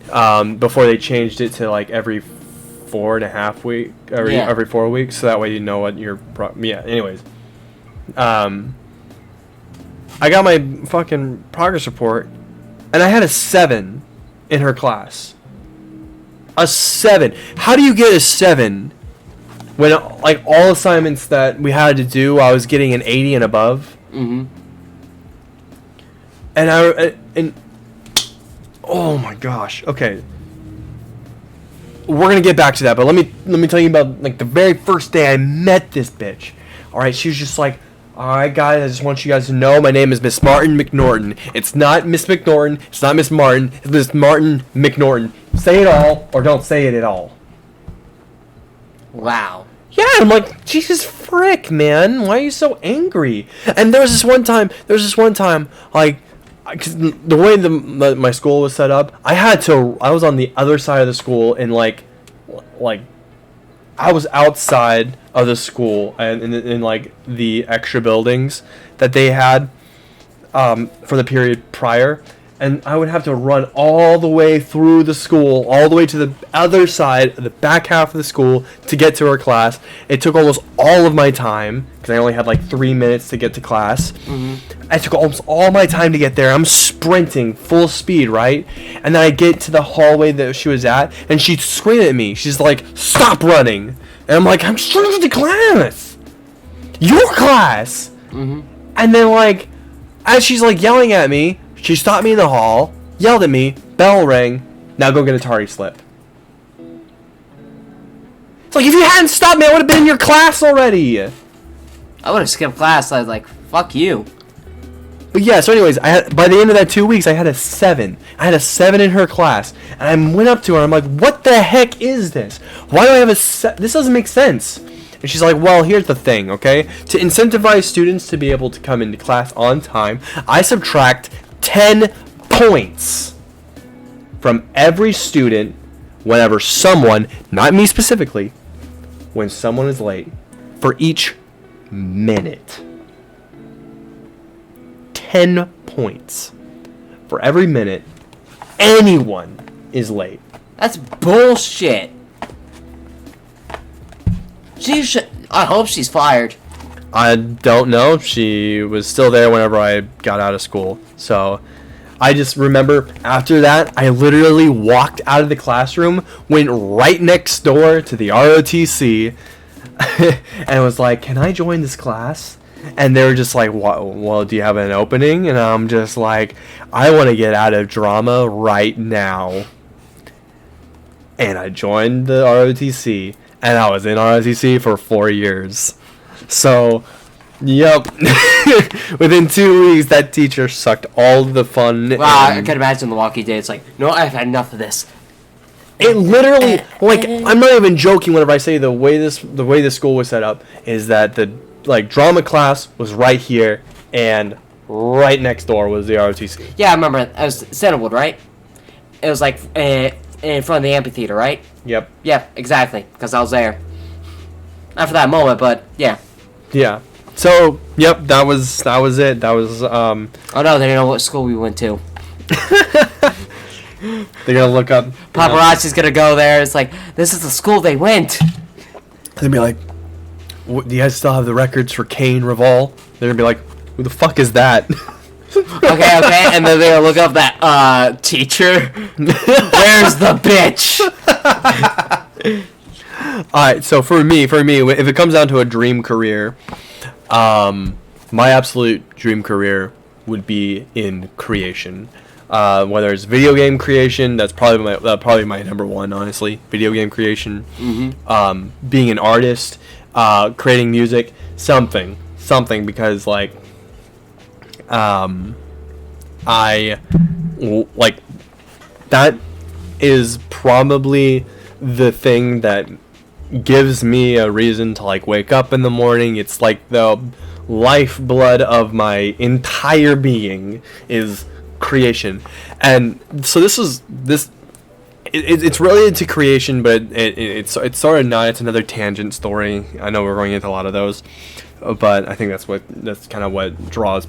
before they changed it to like every 4.5 weeks, every 4 weeks, so that way you know what your anyways. I got my fucking progress report, and I had a 7 in her class. A 7. How do you get a 7 when like all assignments that we had to do, I was getting an 80 and above? And oh my gosh. Okay. we're gonna get back to that, but let me tell you about like the very first day I met this bitch. All right, she was just like, all right, guys, I just want you guys to know my name is Miss Martin McNorton. It's not Miss McNorton. It's not Miss Martin. It's Miss Martin McNorton. Say it all, or don't say it at all. Wow. Yeah, I'm like, Jesus frick, man. Why are you so angry? And there was this one time, like, cause the way my school was set up, I was on the other side of the school in like I was outside of the school and in like the extra buildings that they had for the period prior, and I would have to run all the way through the school, all the way to the other side, the back half of the school to get to her class. It took almost all of my time because I only had like 3 minutes to get to class. I took almost all my time to get there. I'm sprinting full speed, right? And then I get to the hallway that she was at, and she screamed at me. She's like, "Stop running!" And I'm like, "I'm just trying to get to class, your class." And then like, as she's like yelling at me, she stopped me in the hall, yelled at me, bell rang. Now go get a tardy slip. It's like, if you hadn't stopped me, I would have been in your class already. I would have skipped class. I was like, fuck you. But yeah, so anyways, by the end of that 2 weeks, I had a 7. I had a 7 in her class. And I went up to her, and I'm like, what the heck is this? Why do I have a 7? This doesn't make sense. And she's like, well, here's the thing, okay? To incentivize students to be able to come into class on time, I subtract 10 points from every student whenever someone, not me specifically, when someone is late, for each minute. 10 points for every minute anyone is late. That's bullshit. I hope she's fired. I don't know. She was still there whenever I got out of school. So I just remember after that, I literally walked out of the classroom, went right next door to the ROTC, and was like, can I join this class? And they were just like, well, do you have an opening? And I'm just like, I want to get out of drama right now. And I joined the ROTC, and I was in ROTC for 4 years. So, yep. Within 2 weeks, that teacher sucked all the fun. Wow, I can imagine the walkie day. It's like, no, I've had enough of this. It literally, like, I'm not even joking whenever I say the way this school was set up is that the drama class was right here, and right next door was the ROTC. Yeah, I remember. It was Centerwood, right? It was like in front of the amphitheater, right? Yep. Yeah, exactly. Because I was there. Not for that moment, but yeah. Yeah. So, yep, that was it. That was Oh no, they didn't know what school we went to. They're gonna look up. Paparazzi's gonna go there. It's like, this is the school they went. They'll be like, do you guys still have the records for Kane Revol? They're gonna be like, who the fuck is that? Okay, and then they'll look up that teacher. Where's the bitch? Alright, so for me, if it comes down to a dream career, my absolute dream career would be in creation. Whether it's video game creation, that's probably my number one, honestly. Video game creation. Being an artist, creating music, something, because like, that is probably the thing that gives me a reason to like wake up in the morning. It's like the lifeblood of my entire being is creation. And so it's related to creation, but it's sort of not. It's another tangent story. I know we're going into a lot of those, but I think that's kind of what draws.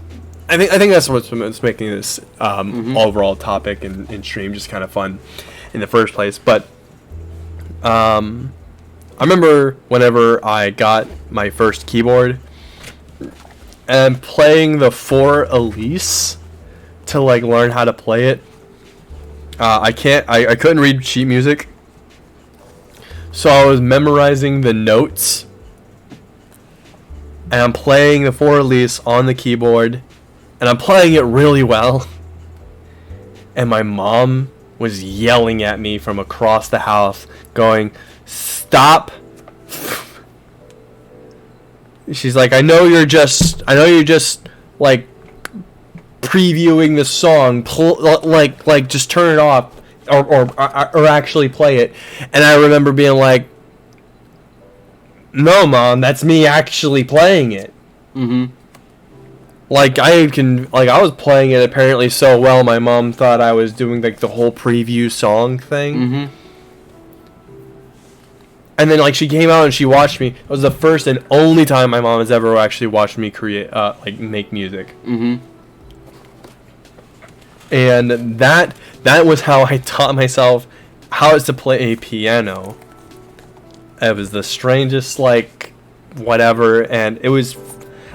I think that's what's making this overall topic and stream just kind of fun in the first place. But I remember whenever I got my first keyboard and playing the For Elise to like learn how to play it. I couldn't read sheet music, so I was memorizing the notes, and I'm playing the For Elise on the keyboard, and I'm playing it really well. And my mom was yelling at me from across the house, going, "Stop." She's like, I know you're just like previewing the song, like just turn it off or actually play it. And I remember being like, no, Mom, that's me actually playing it. Mm-hmm. Like I was playing it apparently so well, my mom thought I was doing like the whole preview song thing. Mm-hmm. And then like she came out and she watched me. It was the first and only time my mom has ever actually watched me create make music. Mm-hmm. And that was how I taught myself how to play a piano. It was the strangest like whatever, and it was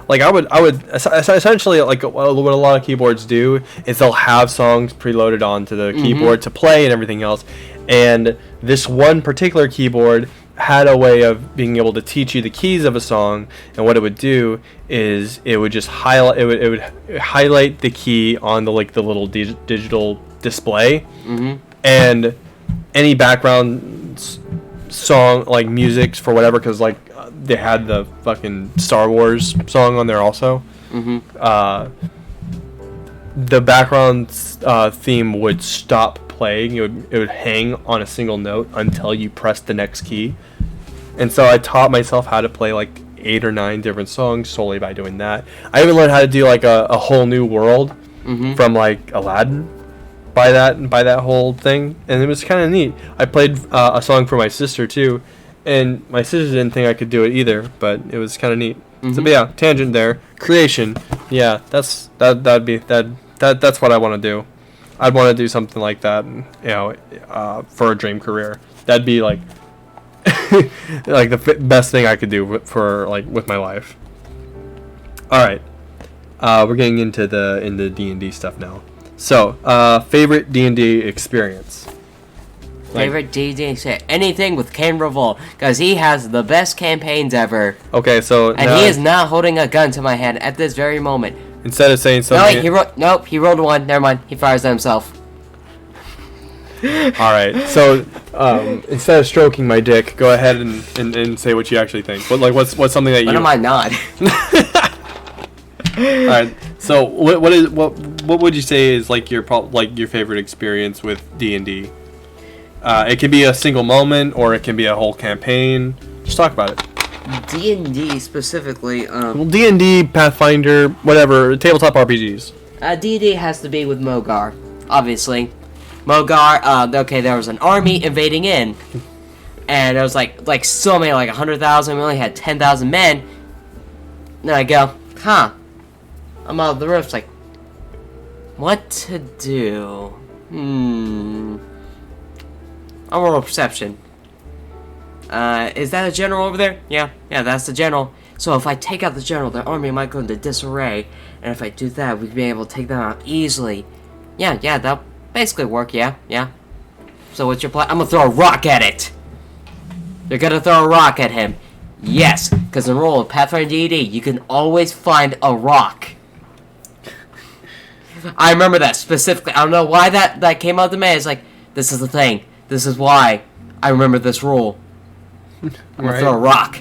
like I would essentially like what a lot of keyboards do is they'll have songs preloaded onto the keyboard to play and everything else. And this one particular keyboard had a way of being able to teach you the keys of a song, and what it would do is it would just highlight the key on the like the little digital display, and any background song like music for whatever, because like they had the fucking Star Wars song on there also. The background theme would stop playing. It would hang on a single note until you press the next key. And so I taught myself how to play like 8 or 9 different songs solely by doing that. I even learned how to do like a whole new world from like Aladdin by that whole thing, and it was kind of neat. I played a song for my sister too, and my sister didn't think I could do it either, but it was kind of neat. So but yeah, tangent there. Creation. Yeah, that's what I want to do. I'd want to do something like that, for a dream career. That'd be like like the best thing I could do for like with my life. All right, we're getting into the D&D stuff now. So, favorite D&D experience. Favorite D&D experience? Anything with Ken Revolt, because he has the best campaigns ever. Okay, so and he is not holding a gun to my head at this very moment. Instead of saying something... he rolled one. Never mind. He fires at himself. Alright, so instead of stroking my dick, go ahead and say what you actually think. What's something that you... What am I not? Alright, so what would you say is like your favorite experience with D&D? It can be a single moment, or it can be a whole campaign. Just talk about it. D&D specifically. Well, D&D, Pathfinder, whatever, tabletop RPGs. D&D has to be with Mogar, obviously. Mogar. Okay, there was an army invading in, and there was like so many, like 100,000. We only had 10,000 men. Then I go, I'm out of the roof. Like, what to do? I'll roll a perception. Is that a general over there? Yeah, that's the general. So if I take out the general, the army might go into disarray. And if I do that, we'd be able to take them out easily. Yeah, that'll basically work, yeah. So what's your plan? I'm gonna throw a rock at it! You're gonna throw a rock at him. Yes, because in roll of Pathfinder D&D, you can always find a rock. I remember that specifically. I don't know why that came out to me. It's like, this is the thing. This is why I remember this rule. I'm gonna throw a rock.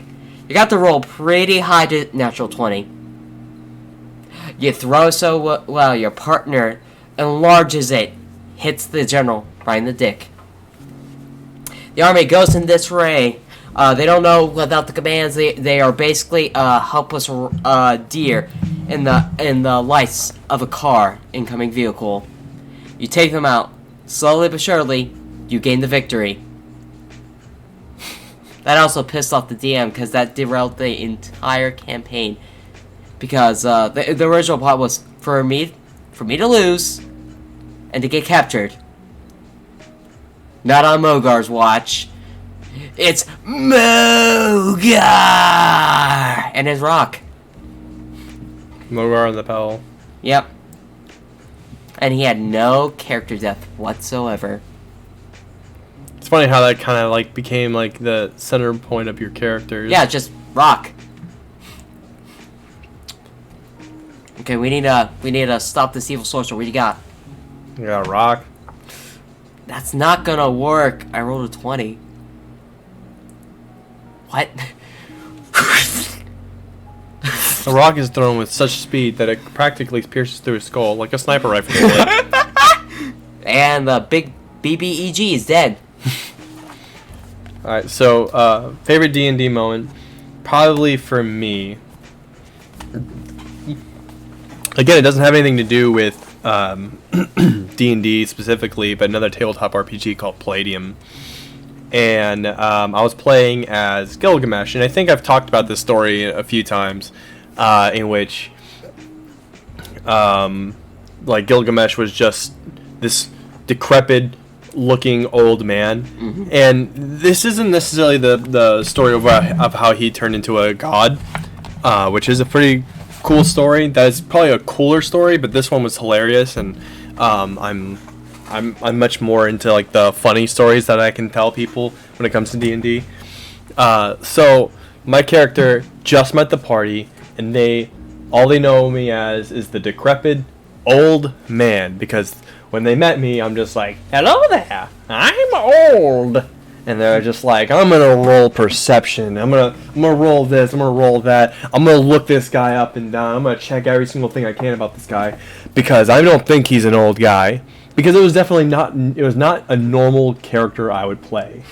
You got to roll pretty high to natural 20. You throw so well, your partner enlarges it, hits the general right in the dick. The army goes in disarray. They don't know without the commands. They are basically helpless deer in the lights of a car incoming vehicle. You take them out slowly but surely. You gain the victory. That also pissed off the DM because that derailed the entire campaign. Because the original plot was for me to lose and to get captured. Not on Mogar's watch. It's Mogar and his rock. Mogar on the Powell. Yep. And he had no character depth whatsoever. It's funny how that kind of like became like the center point of your characters. Yeah, just rock. Okay, we need to stop this evil sorcerer. What do you got? You got a rock. That's not gonna work. I rolled a 20. What? The rock is thrown with such speed that it practically pierces through his skull like a sniper rifle bullet. And the big BBEG is dead. Alright, so, favorite D&D moment? Probably for me. Again, it doesn't have anything to do with D&D specifically, but another tabletop RPG called Palladium. And I was playing as Gilgamesh, and I think I've talked about this story a few times, in which like Gilgamesh was just this decrepit looking old man. Mm-hmm. And this isn't necessarily the story of how he turned into a god, which is a pretty cool story. That is probably a cooler story, but this one was hilarious, and I'm much more into like the funny stories that I can tell people when it comes to D&D. So my character just met the party, and all they know me as is the decrepit old man, because when they met me, I'm just like, hello there, I'm old. And they're just like, I'm gonna roll perception. I'm gonna roll this. I'm gonna roll that. I'm gonna look this guy up and down. I'm gonna check every single thing I can about this guy, because I don't think he's an old guy. Because it was definitely not. It was not a normal character I would play.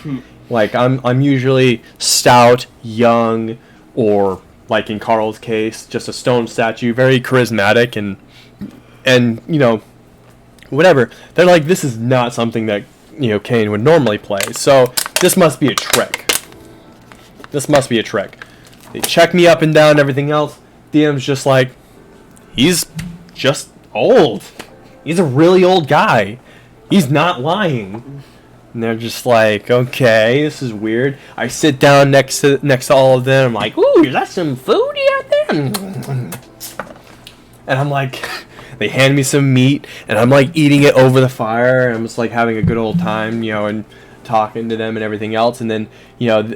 Like I'm usually stout, young, or like in Carl's case, just a stone statue, very charismatic and you know, whatever. They're like, this is not something that, you know, Kane would normally play. So this must be a trick. This must be a trick. They check me up and down and everything else. DM's just like, he's just old. He's a really old guy. He's not lying. And they're just like, okay, this is weird. I sit down next to all of them. I'm like, ooh, is that some food you got there? And I'm like, they hand me some meat, and I'm like eating it over the fire. And I'm just like having a good old time, you know, and talking to them and everything else. And then, you know,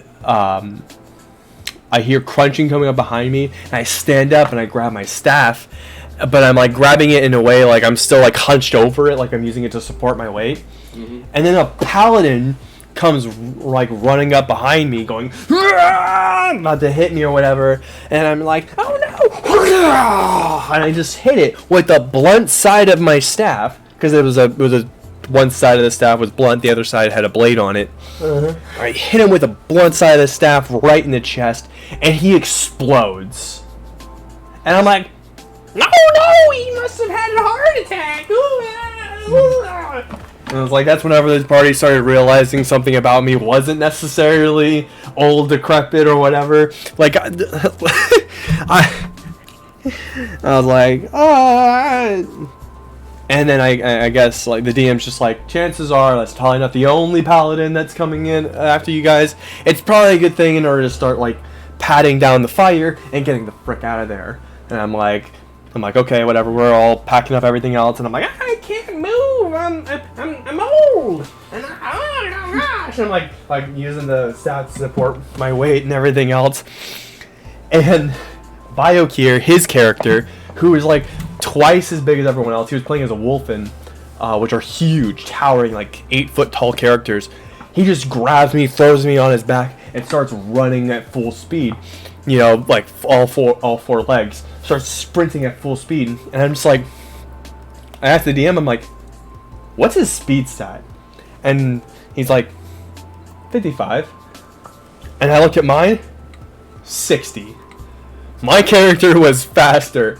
I hear crunching coming up behind me, and I stand up and I grab my staff, but I'm like grabbing it in a way like I'm still like hunched over it, like I'm using it to support my weight. Mm-hmm. And then a paladin comes like running up behind me, going, about to hit me or whatever, and I'm like, oh no! And I just hit it with the blunt side of my staff, because it was a one side of the staff was blunt, the other side had a blade on it. I hit him with the blunt side of the staff right in the chest, and he explodes. And I'm like, no, he must have had a heart attack. And I was like, that's whenever this party started realizing something about me wasn't necessarily old, decrepit, or whatever. Like, I was like, oh. And then I guess like the DM's just like, chances are that's probably not the only paladin that's coming in after you guys. It's probably a good thing in order to start like patting down the fire and getting the frick out of there. And I'm like, okay, whatever. We're all packing up everything else, and I'm like, I can't move. I'm old. And oh gosh, I'm like using the stats to support my weight and everything else. And Biokier, his character, who is like twice as big as everyone else, he was playing as a wolfen, which are huge, towering, like 8-foot tall characters. He just grabs me, throws me on his back, and starts running at full speed. You know, like all four legs. Starts sprinting at full speed, and I'm just like, I asked the DM, I'm like, what's his speed stat? And he's like, 55. And I looked at mine, 60. My character was faster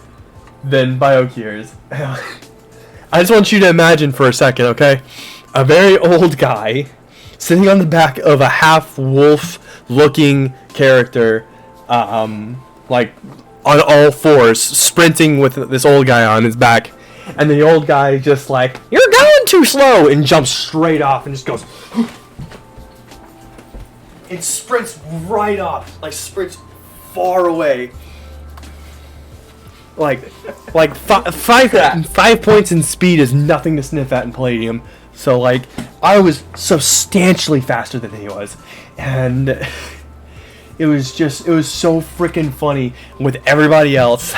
than Biokier's. I just want you to imagine for a second, okay? A very old guy sitting on the back of a half-wolf looking character, like on all fours, sprinting with this old guy on his back, and the old guy just like, you're going too slow, and jumps straight off and just goes and sprints right off, like sprints far away, like 5 points in speed is nothing to sniff at in Palladium. So like I was substantially faster than he was, and it was so freaking funny with everybody else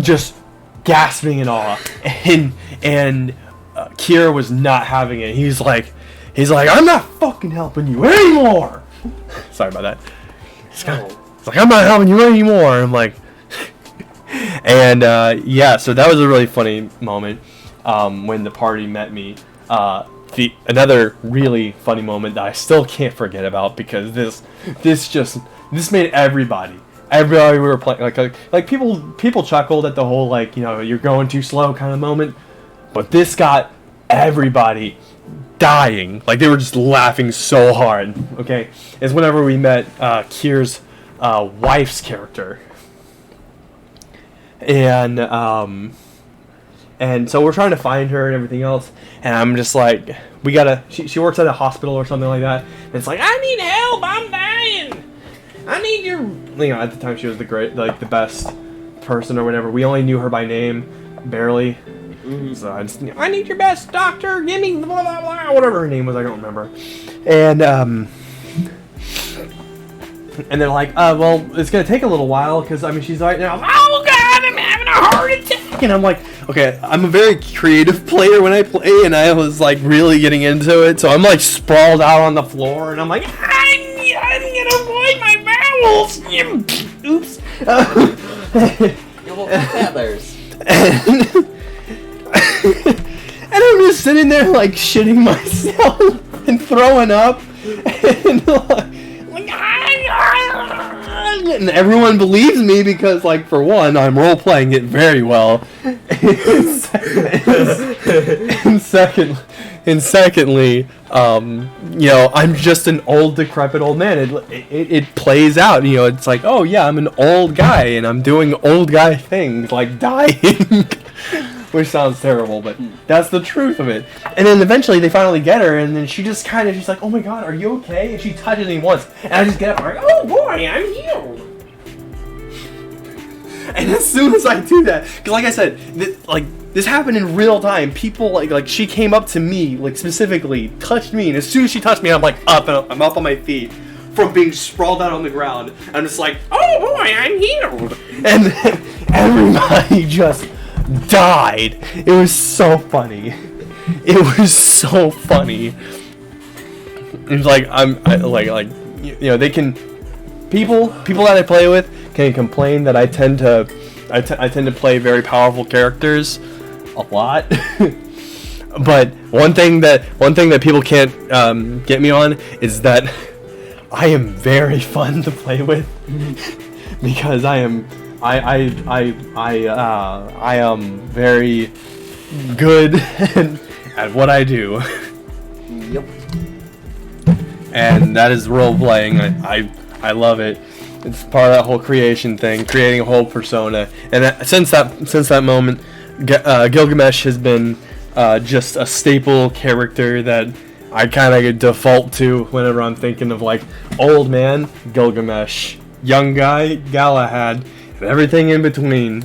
just gasping in awe, and Kira was not having it. He's like, He's like, I'm not fucking helping you anymore. Sorry about that. He's like, I'm not helping you anymore. I'm like, and yeah, so that was a really funny moment when the party met me. Another really funny moment that I still can't forget about, because this made everybody we were playing, like people chuckled at the whole, like, you know, you're going too slow kind of moment, but this got everybody dying. Like, they were just laughing so hard. Okay, is whenever we met Kier's wife's character, and so we're trying to find her and everything else, and I'm just like, she works at a hospital or something like that, and it's like, I need help, I'm dying, I need your, you know, at the time she was the best person or whatever. We only knew her by name, barely. Mm-hmm. So I need your best doctor, give me blah blah blah, whatever her name was, I don't remember. And they're like, well, it's gonna take a little while, because I mean, she's right now, oh god, I'm having a heart attack. And I'm like, okay, I'm a very creative player when I play, and I was like really getting into it, so I'm like sprawled out on the floor, and I'm like, I'm gonna avoid my bowels. Oops. You will have feathers. And I'm just sitting there like shitting myself and throwing up, and everyone believes me because, like, for one, I'm role playing it very well, and secondly, you know, I'm just an old, decrepit old man. It plays out, you know. It's like, oh yeah, I'm an old guy and I'm doing old guy things like dying. Which sounds terrible, but that's the truth of it. And then eventually they finally get her, and then she's like, oh my god, are you okay? And she touches me once, and I just get up and I'm like, oh boy, I'm healed. And as soon as I do that, because like I said, this happened in real time. People, like she came up to me, like specifically, touched me, and as soon as she touched me, I'm like I'm up on my feet from being sprawled out on the ground. I'm just like, oh boy, I'm healed. And everybody just died. It was so funny. It was so funny. It's like like you know, they can people that I play with can complain that I tend to play very powerful characters a lot. But one thing that people can't get me on is that I am very fun to play with because I am very good at what I do. Yep. And that is role playing. I love it. It's part of that whole creation thing, creating a whole persona. And since that moment, Gilgamesh has been just a staple character that I kind of default to whenever I'm thinking of, like, old man Gilgamesh, young guy Galahad, and everything in between.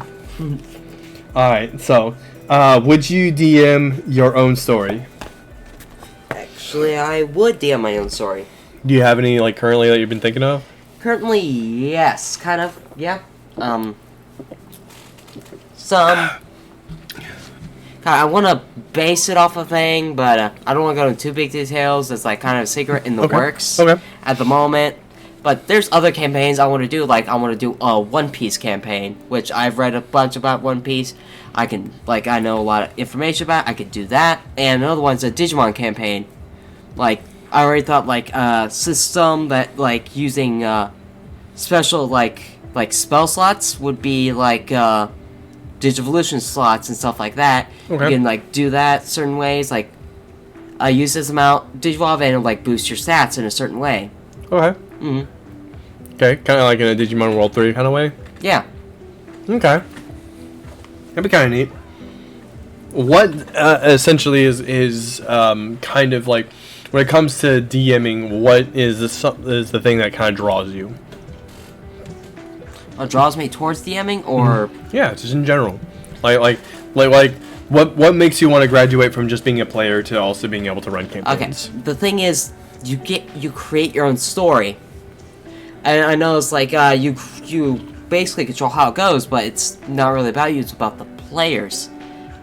Alright, so would you DM your own story? Actually, I would DM my own story. Do you have any, like, currently that you've been thinking of? Currently, yes, kind of, yeah. Some. I want to base it off a thing, but I don't want to go into too big details. It's like kind of a secret in the works at the moment. But there's other campaigns I want to do. Like, I want to do a One Piece campaign, which I've read a bunch about One Piece. I know a lot of information about it. I could do that. And another one's a Digimon campaign. Like, I already thought, like, a system that, like, using special, like spell slots would be, like, Digivolution slots and stuff like that. Okay. You can, like, do that certain ways. Like, use this amount, Digivolve, and it'll, like, boost your stats in a certain way. Okay. Mm-hmm. Okay, kind of like in a Digimon World 3 kind of way? Yeah. Okay. That'd be kind of neat. What essentially is kind of like, when it comes to DMing, what is the thing that kind of draws you? Draws me towards DMing, or yeah, just in general, like what makes you want to graduate from just being a player to also being able to run campaigns? Okay, the thing is, you create your own story, and I know it's like you basically control how it goes, but it's not really about you. It's about the players.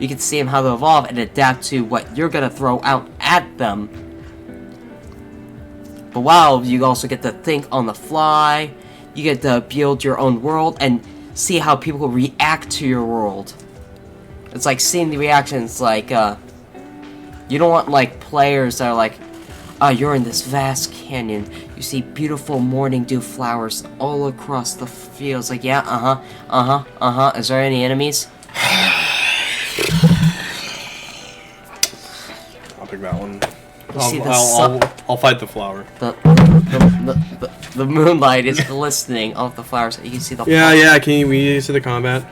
You can see them how they evolve and adapt to what you're gonna throw out at them. But wow, you also get to think on the fly. You get to build your own world and see how people react to your world. It's like seeing the reactions, like, you don't want, like, players that are like, you're in this vast canyon. You see beautiful morning dew flowers all across the fields. Like, yeah, Is there any enemies? I'll pick that one. I'll fight the flower. The moonlight is glistening off the flowers. You can see the Yeah, can we see the combat?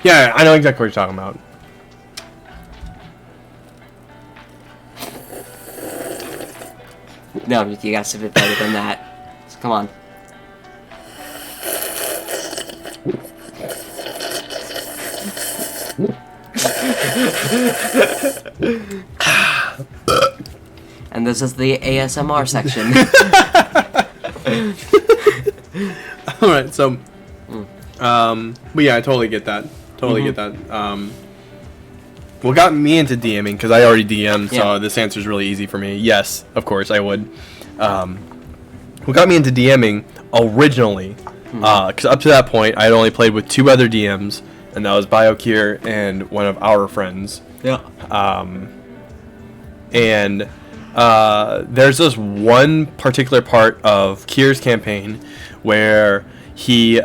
Yeah, I know exactly what you're talking about. No, you gotta see it better than that. So come on. And this is the ASMR section. Alright, so but yeah, I totally get that. Get that. What got me into DMing, because I already DM'd, so this answer is really easy for me. Yes, of course, I would. What got me into DMing originally, because up to that point, I had only played with 2 other DMs, and that was BioKier and one of our friends. Yeah. And there's this one particular part of Kier's campaign where he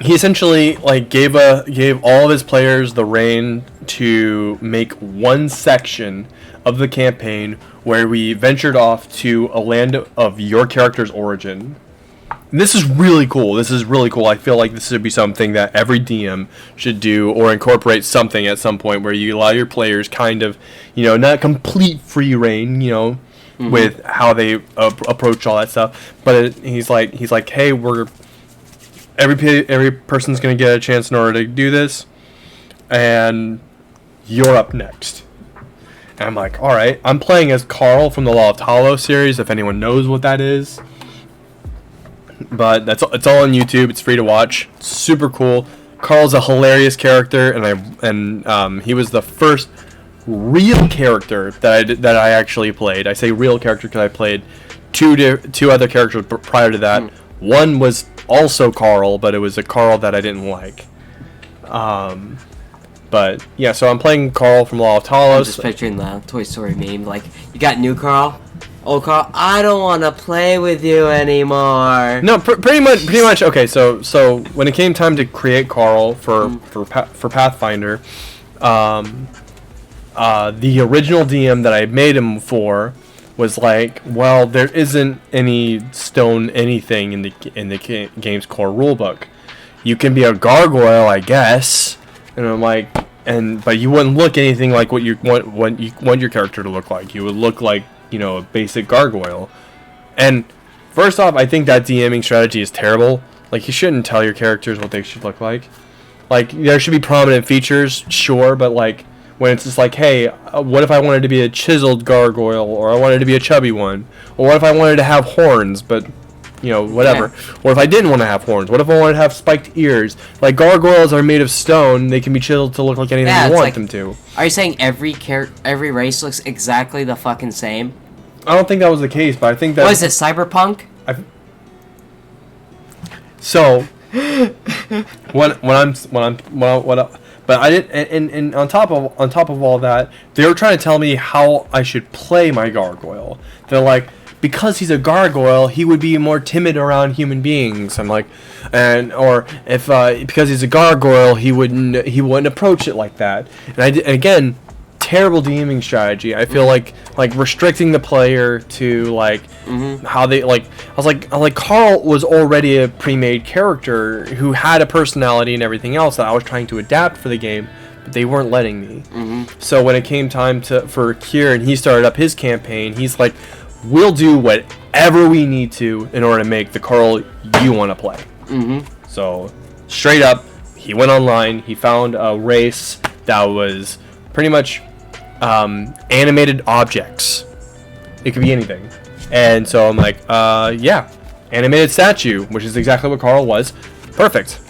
essentially like gave all of his players the reign to make one section of the campaign where we ventured off to a land of your character's origin. And this is really cool. I feel like this should be something that every DM should do or incorporate something at some point where you allow your players kind of, not complete free reign, with how they approach all that stuff. But he's like, hey, every person's gonna get a chance in order to do this, and you're up next. And I'm like, all right. I'm playing as Carl from the Law of Talos series, if anyone knows what that is. But it's all on YouTube. It's free to watch. It's super cool. Carl's a hilarious character, and he was the first real character that I actually played. I say real character because I played two other characters prior to that. One was also Carl, but it was a Carl that I didn't like. But yeah, so I'm playing Carl from Law of Talos. I'm just picturing the Toy Story meme. Like, you got new Carl. Old Carl, I don't want to play with you anymore. No, pretty much. Okay, so when it came time to create Carl for Pathfinder, the original DM that I made him for was like, well, there isn't any stone anything in the game's core rulebook. You can be a gargoyle, I guess. And I'm like, but you wouldn't look anything like what you want your character to look like. You would look like, a basic gargoyle. And first off, I think that DMing strategy is terrible. Like, you shouldn't tell your characters what they should look like. Like, there should be prominent features, sure, but like, when it's just like, hey, what if I wanted to be a chiseled gargoyle, or I wanted to be a chubby one, or what if I wanted to have horns, but whatever. Yeah. Or if I didn't want to have horns, what if I wanted to have spiked ears? Like, gargoyles are made of stone; they can be chiseled to look like anything you want them to. Are you saying every race looks exactly the fucking same? I don't think that was the case, but I think that. What is it, cyberpunk? So, but I didn't. And on top of all that, they were trying to tell me how I should play my gargoyle. They're like, because he's a gargoyle, he would be more timid around human beings. I'm like, or if because he's a gargoyle, he wouldn't approach it like that. And again, terrible DMing strategy. I feel like restricting the player to like how they like. I was like Carl was already a pre-made character who had a personality and everything else that I was trying to adapt for the game, but they weren't letting me. So when it came time for Kier and he started up his campaign, he's like, we'll do whatever we need to in order to make the Carl you want to play. So straight up, he went online. He found a race that was pretty much animated objects. It could be anything. And so I'm like, yeah, animated statue, which is exactly what Carl was. Perfect.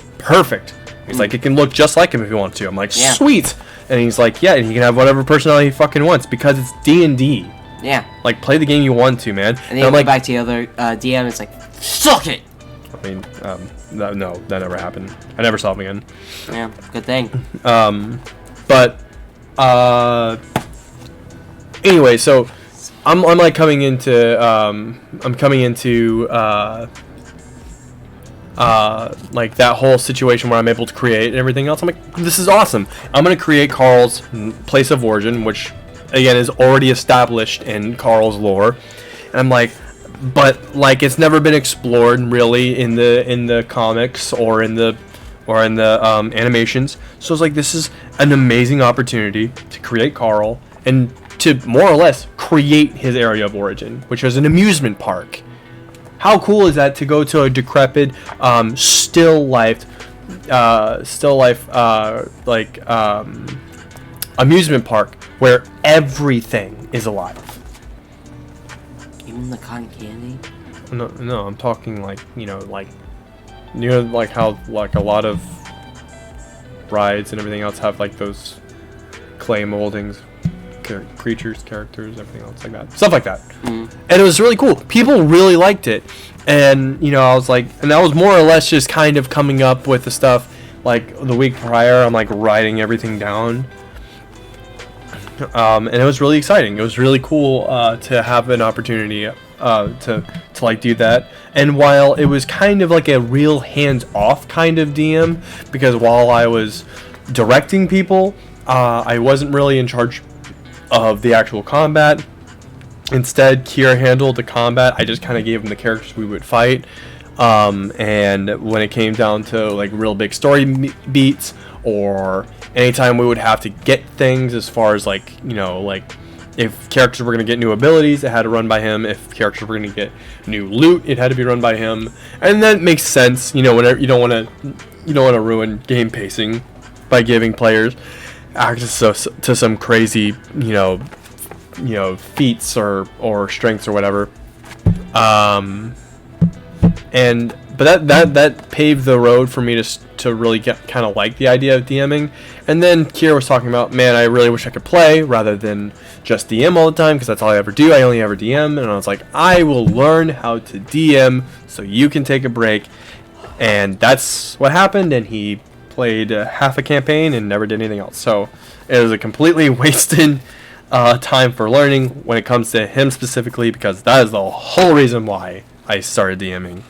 He's like, it can look just like him if you want to. I'm like, sweet. And he's like, yeah, and he can have whatever personality he fucking wants because it's D&D. Yeah. Like, play the game you want to, man. And then you go back to the other DM, it's like, suck it! I mean, no, that never happened. I never saw him again. Yeah, good thing. But, anyway, so, I'm like coming into, like that whole situation where I'm able to create and everything else. I'm like, this is awesome. I'm going to create Carl's place of origin, which, again, is already established in Carl's lore. And I'm like, but like it's never been explored really in the comics or in the animations. So it's like, this is an amazing opportunity to create Carl and to more or less create his area of origin, which is an amusement park. How cool is that to go to a decrepit, still life, amusement park where everything is alive. Even the cotton candy? No, I'm talking like, like how like a lot of rides and everything else have like those clay moldings, creatures, characters, everything else like that, stuff like that. And it was really cool. People really liked it, and I was like, and I was more or less just kind of coming up with the stuff like the week prior. I'm like writing everything down. And it was really exciting. It was really cool to have an opportunity to like do that. And while it was kind of like a real hands-off kind of DM, because while I was directing people, I wasn't really in charge of the actual combat. Instead, Kier handled the combat. I just kind of gave him the characters we would fight. And when it came down to like real big story beats, or anytime we would have to get things as far as like, like if characters were going to get new abilities, it had to run by him. If characters were going to get new loot, it had to be run by him. And that makes sense, whenever you don't want to ruin game pacing by giving players access to some crazy, feats or strengths or whatever. But that paved the road for me to really get kind of like the idea of DMing. And then Kier was talking about, man, I really wish I could play rather than just DM all the time, because that's all I ever do. I only ever DM. And I was like, I will learn how to DM so you can take a break. And that's what happened. And he played half a campaign and never did anything else. So it was a completely wasted time for learning when it comes to him specifically, because that is the whole reason why I started DMing.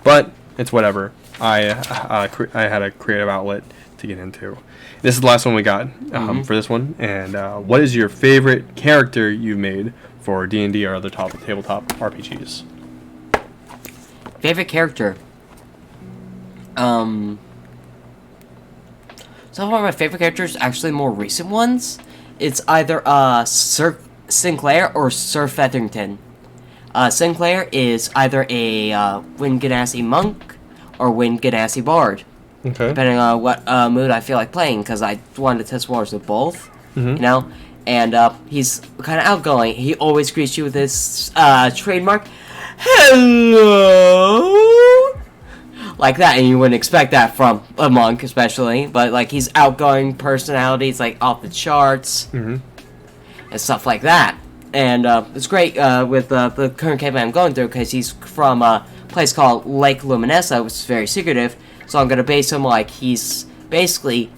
But it's whatever. I had a creative outlet to get into. This is the last one we got for this one. And what is your favorite character you've made for D&D or other tabletop RPGs? Favorite character? Some of my favorite characters, actually more recent ones, it's either Sir Sinclair or Sir Featherington. Sinclair is either a Wind Genasi monk or Wind Genasi bard. Okay. Depending on what mood I feel like playing, because I wanted to test waters with both, And he's kind of outgoing. He always greets you with his trademark, "Hello," like that, and you wouldn't expect that from a monk, especially. But like, he's outgoing personality. It's like off the charts, and stuff like that. And it's great with the current campaign I'm going through, because he's from a place called Lake Luminessa, which is very secretive. So I'm going to base him like he's basically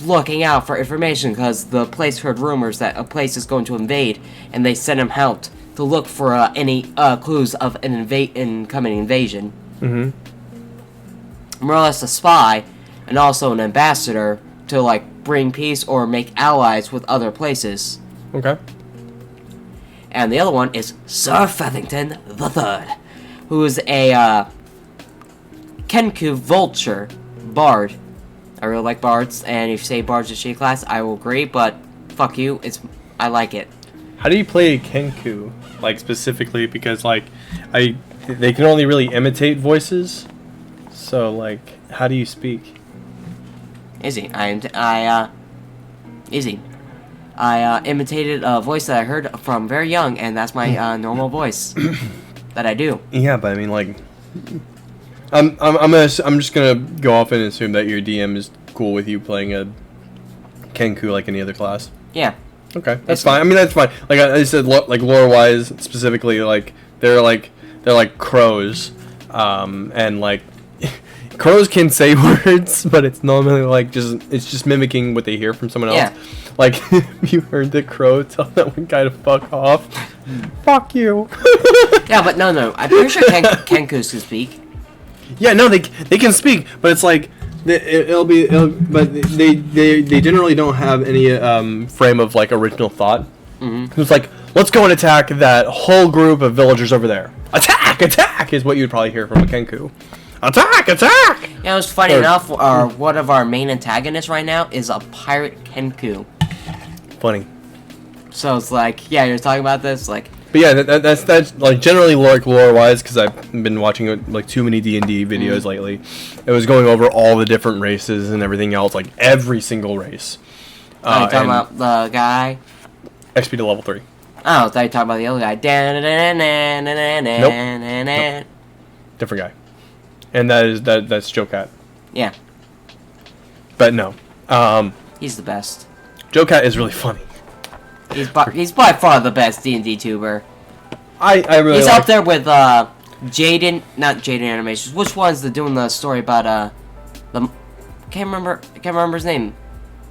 looking out for information, because the place heard rumors that a place is going to invade, and they sent him out to look for any clues of an incoming invasion. More or less a spy, and also an ambassador to like bring peace or make allies with other places. Okay. And the other one is Sir Featherington III, who is a Kenku Vulture bard. I really like bards, and if you say bards is a shitty class, I will agree, but fuck you, I like it. How do you play Kenku, like, specifically? Because, like, they can only really imitate voices, so, like, how do you speak? Easy. Easy. I imitated a voice that I heard from very young, and that's my normal voice that I do. Yeah, but I mean, like, I'm just gonna go off and assume that your DM is cool with you playing a Kenku like any other class. Yeah. Okay, that's fine. I mean, that's fine. Like I said, like lore-wise, specifically, like they're like crows, and like crows can say words, but it's normally like just mimicking what they hear from someone else. Yeah. Like you heard the crow tell that one guy to fuck off. Fuck you. Yeah, but no. I'm pretty sure Kenkus can speak. Yeah, no, they can speak, but it's like but they generally don't have any frame of like original thought. Mm-hmm. It's like, let's go and attack that whole group of villagers over there. Attack is what you'd probably hear from a Kenku. Attack! Yeah, it was funny enough. One of our main antagonists right now is a pirate Kenku. Funny. So it's like, yeah, you're talking about this, like. But yeah, that's like generally lore-wise, because I've been watching like too many D&D videos lately. It was going over all the different races and everything else, like every single race. Are you talking about the guy? XP to level 3. Oh, I thought you were talking about the other guy. Nope. Different guy. And that's Joe Cat. Yeah. But no. He's the best. Joe Cat is really funny. He's by far the best D&D tuber. I really He's up there with Jaden, not Jaden Animations. Which one's doing the story about the can't remember his name.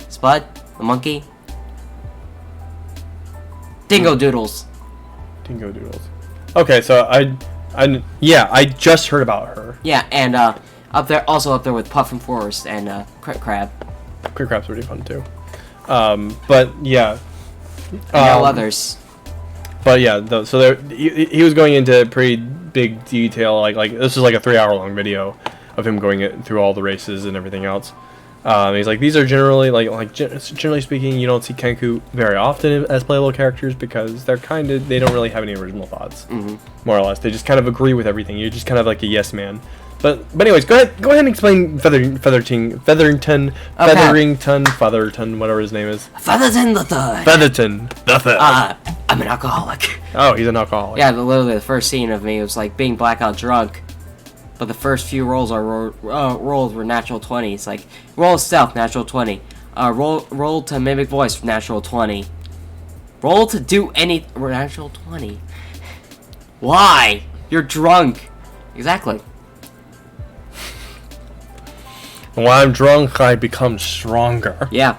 Spud, the monkey. Dingo Doodles. Okay, so I just heard about her. Yeah, and up there with Puffin Forest and Crit Crab. Crit Crab's pretty fun too. But yeah. And no others. But yeah, so he was going into pretty big detail. Like this is like a 3-hour long video of him going through all the races and everything else. He's like, these are generally generally speaking, you don't see Kenku very often as playable characters because they don't really have any original thoughts, more or less. They just kind of agree with everything. You're just kind of like a yes man. But anyways, go ahead and explain Featherton, whatever his name is. Featherton the Third. Featherton the Third. I'm an alcoholic. Oh, he's an alcoholic. Yeah, literally the first scene of me was like being blackout drunk, but the first few rolls were natural 20s. Like roll stealth, natural 20. Roll to mimic voice, natural 20. Roll to do any natural 20. Why? You're drunk. Exactly. When I'm drunk, I become stronger. Yeah.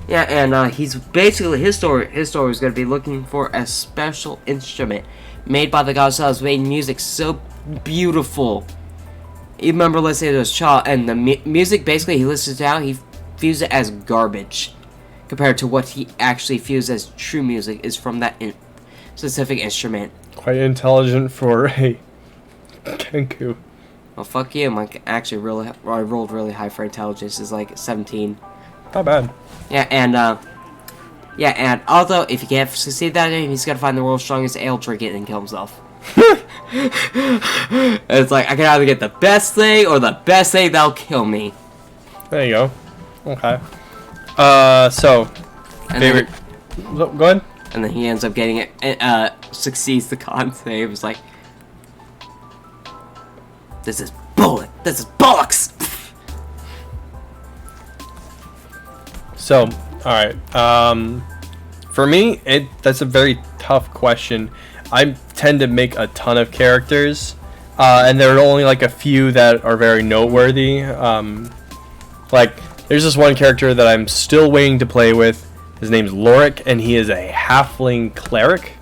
Yeah, and he's basically his story is going to be looking for a special instrument made by the guy who's made music so beautiful. You remember, let's say there's Cha, and the music basically he listens to now, he views it as garbage compared to what he actually views as true music is from that specific instrument. Quite intelligent for a Kenku. Well, fuck you. I rolled really high for intelligence. It's like 17. Not bad. Yeah, and although if he can't succeed that game, he's gotta find the world's strongest ale, drink it, and kill himself. It's like I can either get the best thing or the best thing that'll kill me. There you go. Okay. So favorite. Go ahead. And then he ends up getting it. Succeeds the con save. It's like. This is bollocks! So, alright. For me, that's a very tough question. I tend to make a ton of characters, and there are only like a few that are very noteworthy. Like, there's this one character that I'm still waiting to play with. His name's Lorik, and he is a halfling cleric.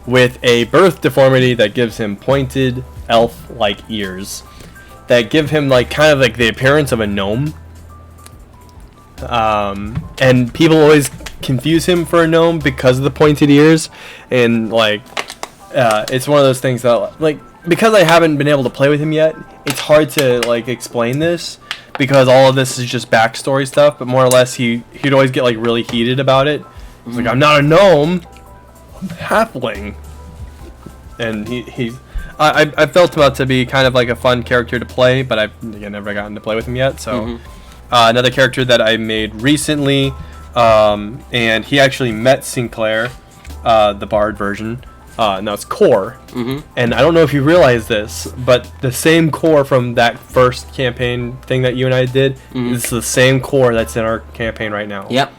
With a birth deformity that gives him pointed elf-like ears that give him like kind of like the appearance of a gnome. And people always confuse him for a gnome because of the pointed ears, and like it's one of those things that like because I haven't been able to play with him yet, it's hard to like explain this because all of this is just backstory stuff. But more or less, he'd always get like really heated about it. He's like, I'm not a gnome. Halfling, and I felt him out to be kind of like a fun character to play, but I've never gotten to play with him yet. So another character that I made recently, and he actually met Sinclair, the Bard version, Now it's core. Mm-hmm. And I don't know if you realize this, but the same core from that first campaign thing that you and I did is the same core that's in our campaign right now. Yep.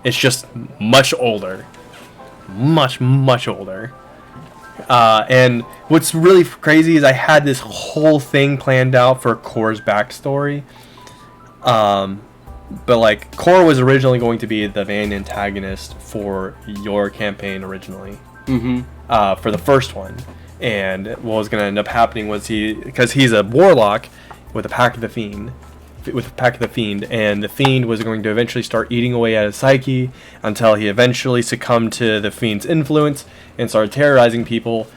It's just much older. Much, much older. And what's really crazy is I had this whole thing planned out for Core's backstory. But like, Core was originally going to be the main antagonist for your campaign originally. For the first one. And what was going to end up happening was because he's a warlock with a pack of the Fiend. And the Fiend was going to eventually start eating away at his psyche until he eventually succumbed to the Fiend's influence and started terrorizing people.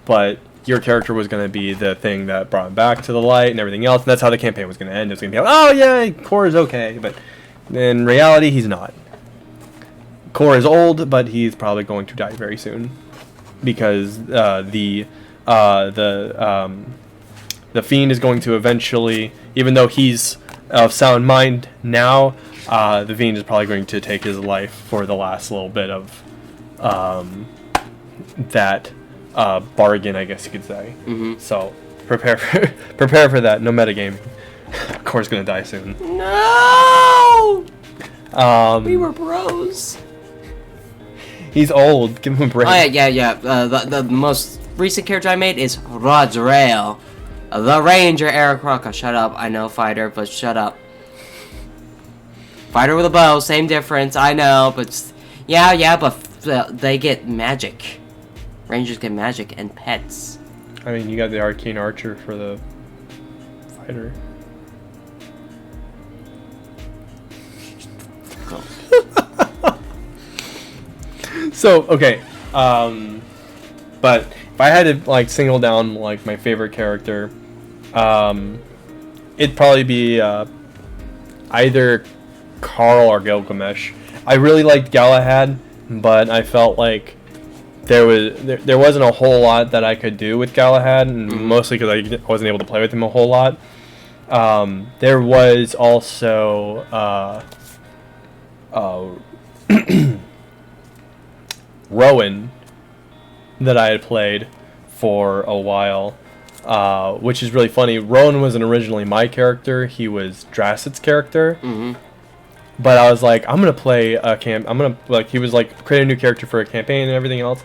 But your character was going to be the thing that brought him back to the light and everything else. And that's how the campaign was going to end. It was going to be like, oh yeah, Core is okay. But in reality, he's not. Core is old, but he's probably going to die very soon. Because the Fiend is going to eventually, even though he's of sound mind now, the Fiend is probably going to take his life for the last little bit of that bargain, I guess you could say. So prepare for that. No metagame. Core's gonna die soon. No. We were bros. He's old. Give him a break. Oh yeah. The most recent character I made is Rodrail. The Ranger, Eric Rocca. Shut up. I know fighter, but shut up. Fighter with a bow, same difference. I know, but yeah, but they get magic. Rangers get magic and pets. I mean, you got the arcane archer for the fighter. Cool. So okay, but if I had to like single down like my favorite character, it'd probably be either Carl or Gilgamesh. I really liked Galahad, but I felt like there wasn't a whole lot that I could do with Galahad, and mostly because I wasn't able to play with him a whole lot. There was also Rowan that I had played for a while, which is really funny. Rowan wasn't originally my character; he was Drassit's character. But I was like, I'm gonna play a he was like create a new character for a campaign and everything else.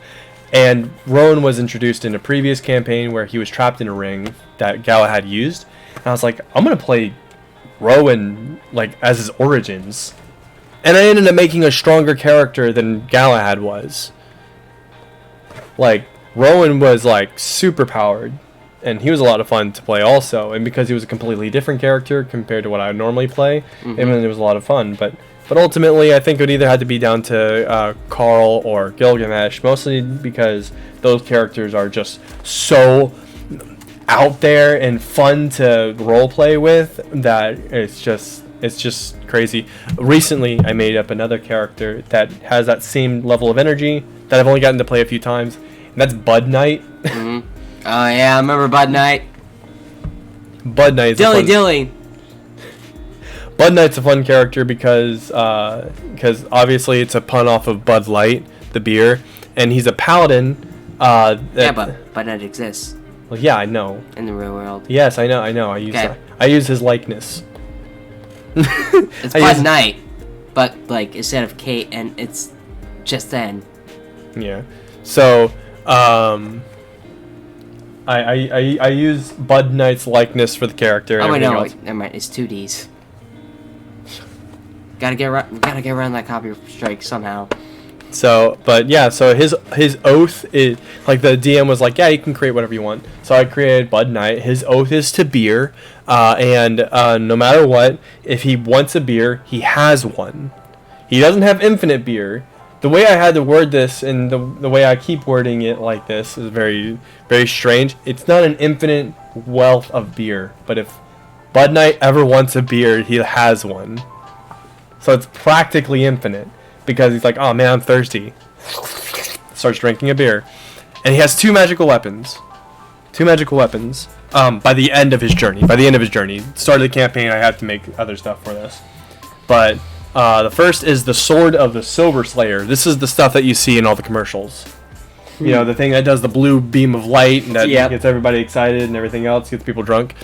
And Rowan was introduced in a previous campaign where he was trapped in a ring that Galahad used. And I was like, I'm gonna play Rowan like as his origins. And I ended up making a stronger character than Galahad was. Like, Rowan was like super powered, and he was a lot of fun to play also. And because he was a completely different character compared to what I would normally play, it was a lot of fun. But ultimately, I think it would either have to be down to Carl or Gilgamesh, mostly because those characters are just so out there and fun to roleplay with that it's just crazy. Recently, I made up another character that has that same level of energy that I've only gotten to play a few times, and that's Bud Knight. Oh yeah, I remember Bud Knight. Bud Knight's Dilly. Bud Knight's a fun character because obviously it's a pun off of Bud Light, the beer, and he's a paladin. Yeah, but Bud Knight exists. Well, yeah, I know. In the real world. Yes, I know. I use his likeness. It's Bud Knight, but like instead of Kate, and it's just N. Yeah. So, I use Bud Knight's likeness for the character. Oh wait, no, never mind. It's 2 Ds. Gotta get around that copy strike somehow. So, but yeah, so his oath is like the DM was like, yeah, you can create whatever you want. So I created Bud Knight. His oath is to beer, and no matter what, if he wants a beer, he has one. He doesn't have infinite beer. The way I had to word this and the way I keep wording it like this is very, very strange. It's not an infinite wealth of beer, but if Bud Knight ever wants a beer, he has one. So it's practically infinite because he's like, oh man, I'm thirsty. Starts drinking a beer. And he has two magical weapons. By the end of his journey. Start of the campaign, I had to make other stuff for this. But the first is the Sword of the Silver Slayer. This is the stuff that you see in all the commercials. You know, the thing that does the blue beam of light and that Yep. gets everybody excited and everything else, gets people drunk.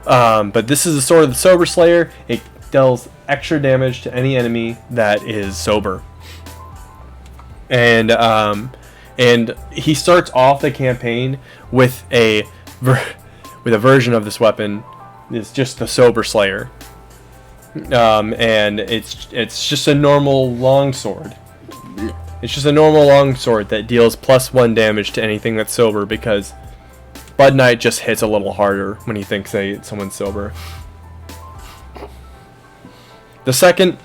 But this is the sword of the Sober Slayer. It deals extra damage to any enemy that is sober. And he starts off the campaign with a version of this weapon. It's just the Sober Slayer. And it's just a normal longsword. It's just a normal longsword that deals +1 damage to anything that's sober, because Bud Knight just hits a little harder when he thinks someone's sober. The second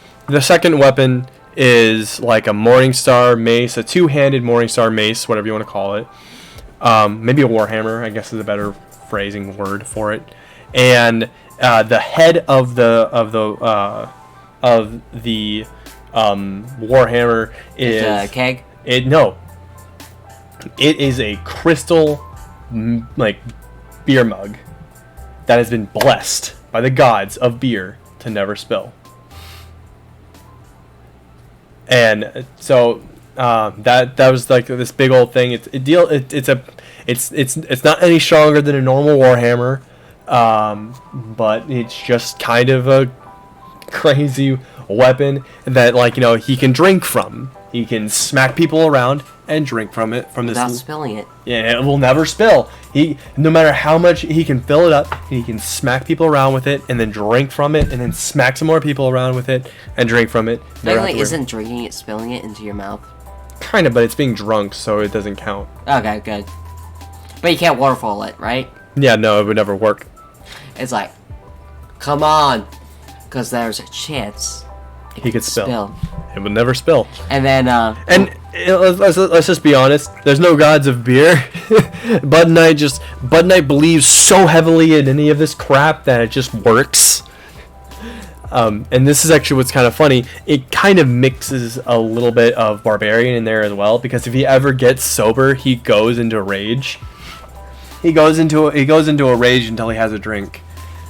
weapon is like a Morningstar Mace, a two-handed Morningstar Mace, whatever you want to call it. Maybe a Warhammer, I guess is a better phrasing word for it. And the head of the Warhammer is a keg. It is a crystal beer mug that has been blessed by the gods of beer to never spill. And so that was like this big old thing. It's not any stronger than a normal Warhammer, but it's just kind of a crazy weapon that, like, you know, he can drink from. He can smack people around and drink from it Without spilling it. Yeah, it will never spill. No matter how much he can fill it up, he can smack people around with it and then drink from it and then smack some more people around with it and drink from it. Technically, isn't drinking it spilling it into your mouth? Kind of, but it's being drunk, so it doesn't count. Okay, good. But you can't waterfall it, right? Yeah, no, it would never work. It's like, come on, because there's a chance He could spill. It would never spill. And then, let's just be honest. There's no gods of beer. Bud Knight believes so heavily in any of this crap that it just works. And this is actually what's kind of funny. It kind of mixes a little bit of barbarian in there as well, because if he ever gets sober, he goes into rage. He goes into a rage until he has a drink.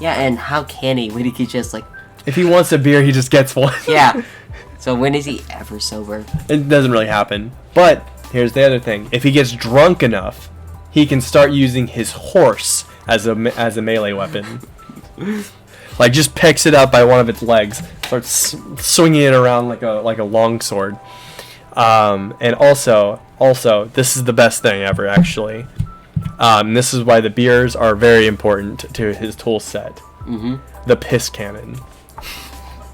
Yeah, and how can he when he can just like? If he wants a beer, he just gets one. Yeah. So when is he ever sober? It doesn't really happen. But here's the other thing: if he gets drunk enough, he can start using his horse as a melee weapon. Like, just picks it up by one of its legs, starts swinging it around like a long sword. And also, this is the best thing ever, actually. This is why the beers are very important to his tool set. Mm-hmm. The piss cannon.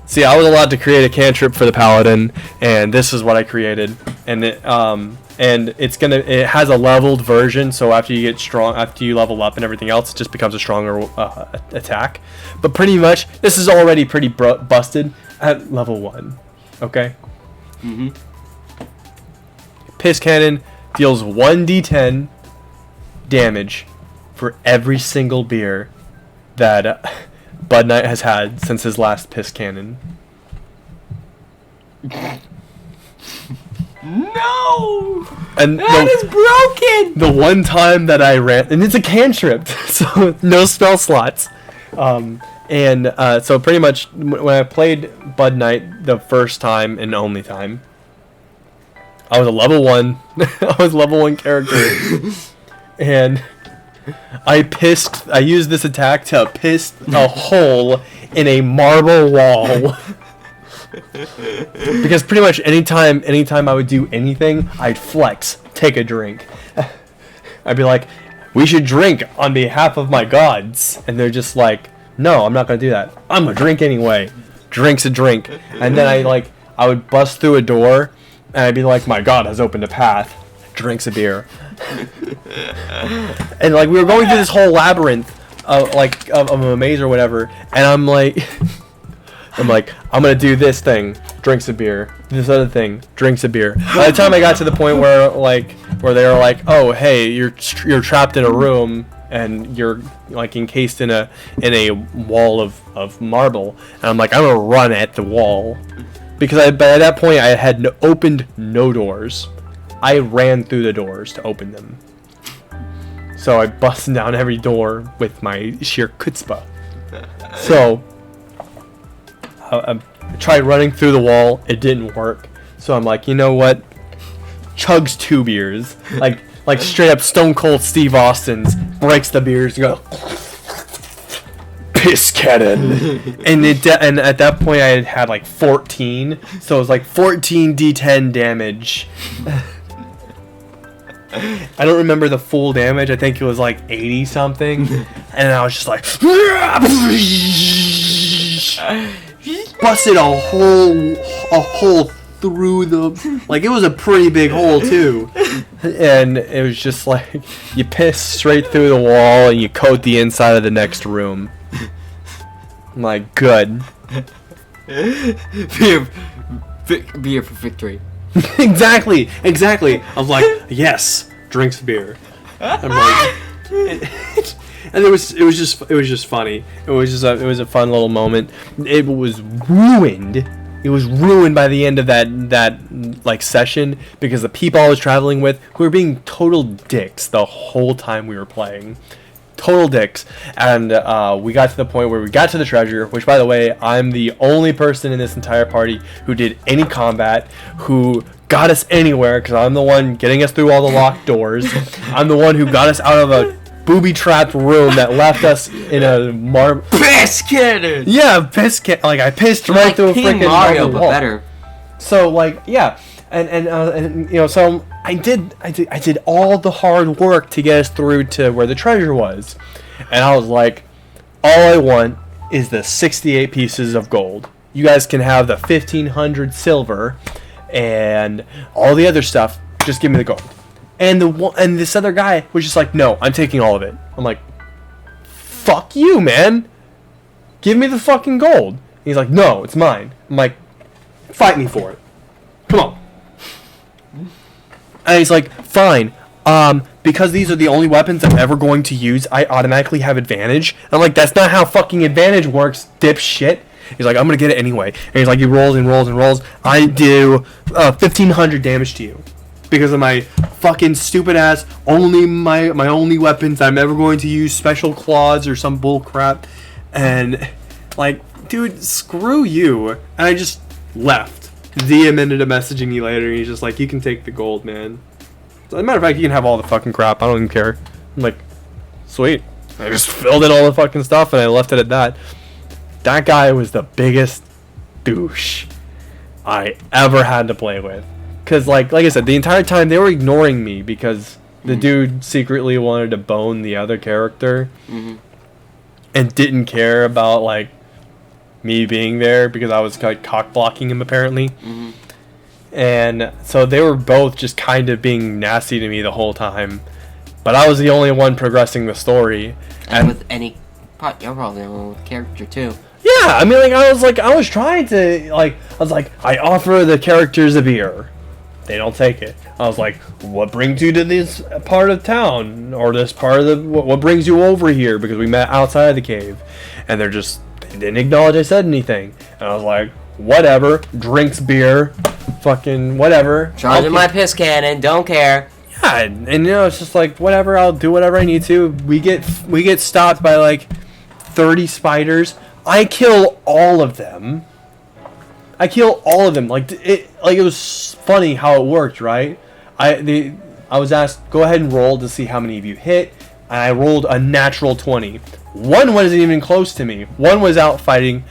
See, I was allowed to create a cantrip for the paladin, and this is what I created. And it has a leveled version, so after you level up and everything else, it just becomes a stronger attack. But pretty much, this is already pretty busted at level 1. Okay? Mm-hmm. Piss cannon deals 1d10 damage for every single beer that Bud Knight has had since his last piss cannon. No! And that is broken! The one time that I ran, and it's a cantrip, so no spell slots. So pretty much when I played Bud Knight the first time and only time, I was a level 1. I was level 1 character. And I used this attack to piss a hole in a marble wall. Because pretty much anytime I would do anything, I'd flex, take a drink. I'd be like, we should drink on behalf of my gods. And they're just like, no, I'm not going to do that. I'm going to drink anyway. Drink's a drink. And then I would bust through a door, and I'd be like, my god has opened a path. Drinks a beer. And like, we were going through this whole labyrinth of a maze or whatever, and I'm like, I'm gonna do this thing, drinks a beer. This other thing, drinks a beer. By the time I got to the point where they were like, oh hey, you're trapped in a room and you're like encased in a wall of marble, and I'm like, I'm gonna run at the wall, because by that point I had opened no doors. I ran through the doors to open them. So I busted down every door with my sheer chutzpah. So I tried running through the wall. It didn't work. So I'm like, you know what? Chugs 2 beers. Like, like straight up Stone Cold Steve Austin's, breaks the beers, and go piss cannon, and and at that point I had like 14, so it was like 14 d10 damage. I don't remember the full damage. I think it was like 80 something, and I was just like busted a hole through the, like, it was a pretty big hole too, and it was just like you piss straight through the wall and you coat the inside of the next room. I'm like, good. Beer for victory. exactly. I was like, yes, drinks beer. I'm like, and it was just funny. It was a fun little moment. It was ruined. It was ruined by the end of that like session because the people I was traveling with, who were being total dicks the whole time we were playing. Total dicks. And we got to the point where we got to the treasure, which, by the way, I'm the only person in this entire party who did any combat, who got us anywhere, because I'm the one getting us through all the locked doors. I'm the one who got us out of a booby-trapped room that left us in a piss cannon! Yeah, piss cannon. Like, I pissed right like through a freaking Mario, but wall. better. So, like, yeah. And you know, so I did all the hard work to get us through to where the treasure was, and I was like, all I want is the 68 pieces of gold. You guys can have the 1,500 silver, and all the other stuff. Just give me the gold. And this other guy was just like, no, I'm taking all of it. I'm like, fuck you, man. Give me the fucking gold. And he's like, no, it's mine. I'm like, fight me for it. Come on. And he's like, fine, because these are the only weapons I'm ever going to use, I automatically have advantage. I'm like, that's not how fucking advantage works, dipshit. He's like, I'm gonna get it anyway. And he's like, he rolls and rolls and rolls. I do 1,500 damage to you because of my fucking stupid ass, only my only weapons I'm ever going to use, special claws or some bull crap. And like, dude, screw you. And I just left. DM ended up messaging me later, and he's just like, you can take the gold, man. As a matter of fact, you can have all the fucking crap. I don't even care. I'm like, sweet. I just filled in all the fucking stuff, and I left it at that. That guy was the biggest douche I ever had to play with. Because, like I said, the entire time they were ignoring me because the dude secretly wanted to bone the other character and didn't care about, like, me being there because I was like cock blocking him apparently. And so they were both just kind of being nasty to me the whole time, but I was the only one progressing the story. And with any part, you're probably the only character too. Yeah, I mean, I was trying to, like, I offer the characters a beer. They don't take it. I was like, what brings you to this part of town? Or this part of the... What brings you over here? Because we met outside of the cave. And they didn't acknowledge I said anything. And I was like, whatever. Drinks beer. Fucking whatever. Charging my piss cannon. Don't care. Yeah, and you know, it's just like, whatever. I'll do whatever I need to. We get stopped by like 30 spiders. I kill all of them. Like, it was funny how it worked, right? I was asked, go ahead and roll to see how many of you hit, and I rolled a natural 20. One wasn't even close to me. One was out fighting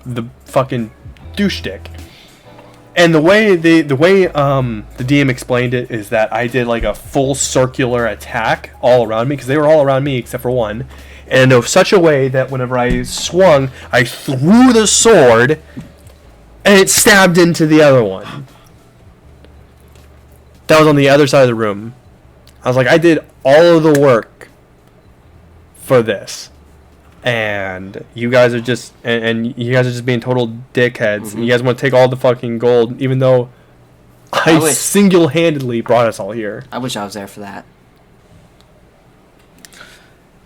the fucking douche dick. And the way the DM explained it is that I did like a full circular attack all around me, because they were all around me except for one, and in such a way that whenever I swung, I threw the sword and it stabbed into the other one. That was on the other side of the room. I was like, I did all of the work for this, and you guys are just and you guys are just being total dickheads. And you guys want to take all the fucking gold, even though I single-handedly brought us all here. I wish I was there for that.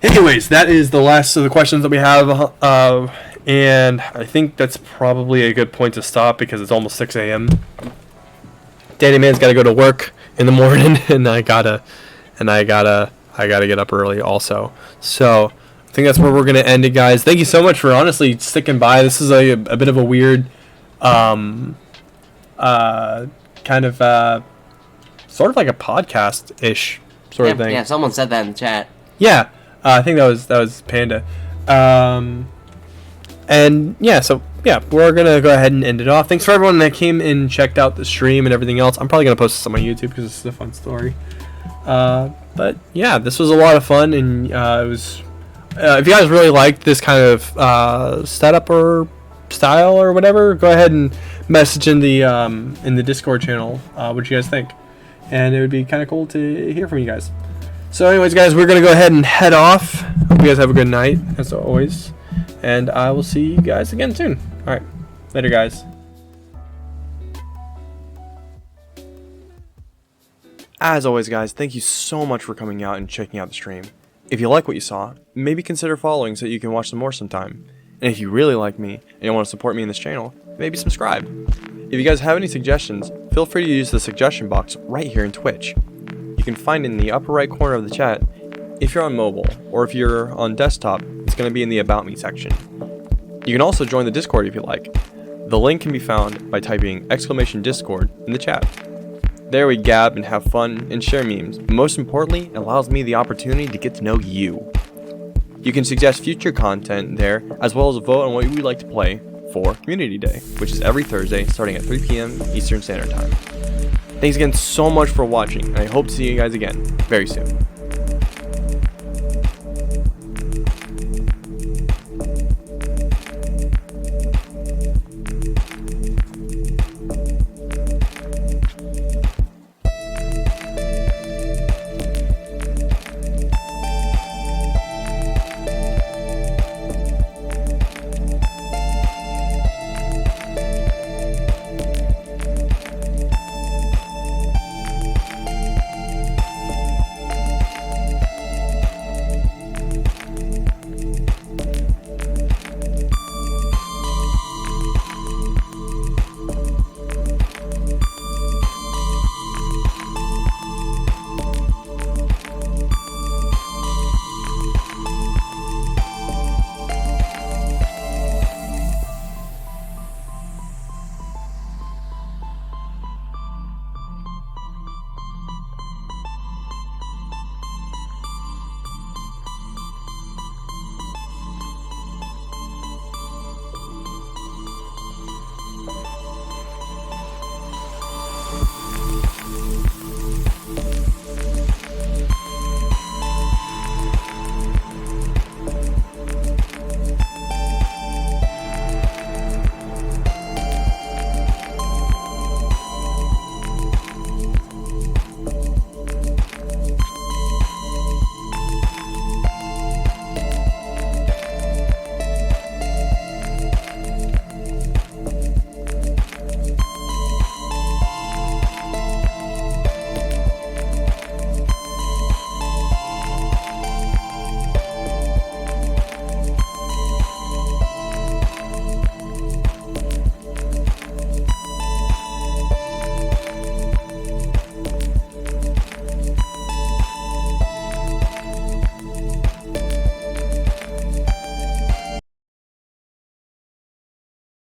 Anyways, that is the last of the questions that we have, and I think that's probably a good point to stop because it's almost 6 a.m. Danny Man's got to go to work in the morning, and I gotta get up early also. So I think that's where we're gonna end it, guys. Thank you so much for honestly sticking by. This is a bit of a weird, kind of sort of like a podcast-ish sort of thing. Yeah, someone said that in the chat. Yeah, I think that was Panda. And yeah, so yeah, we're gonna go ahead and end it off. Thanks for everyone that came and checked out the stream and everything else. I'm probably gonna post this on my YouTube because this is a fun story. But yeah, this was a lot of fun, and it was. If you guys really liked this kind of setup or style or whatever, go ahead and message in the Discord channel what you guys think, and it would be kind of cool to hear from you guys. So anyways, guys, we're gonna go ahead and head off. Hope you guys have a good night as always, and I will see you guys again soon. All right, later, guys. As always, guys, thank you so much for coming out and checking out the stream. If you like what you saw, maybe consider following so you can watch some more sometime. And if you really like me and you want to support me in this channel, maybe subscribe. If you guys have any suggestions, feel free to use the suggestion box right here in Twitch. You can find it in the upper right corner of the chat. If you're on mobile, or if you're on desktop, it's going to be in the About Me section. You can also join the Discord if you like. The link can be found by typing !Discord in the chat. There we gab and have fun and share memes. But most importantly, it allows me the opportunity to get to know you. You can suggest future content there, as well as vote on what you would like to play for Community Day, which is every Thursday starting at 3 p.m. Eastern Standard Time. Thanks again so much for watching, and I hope to see you guys again very soon.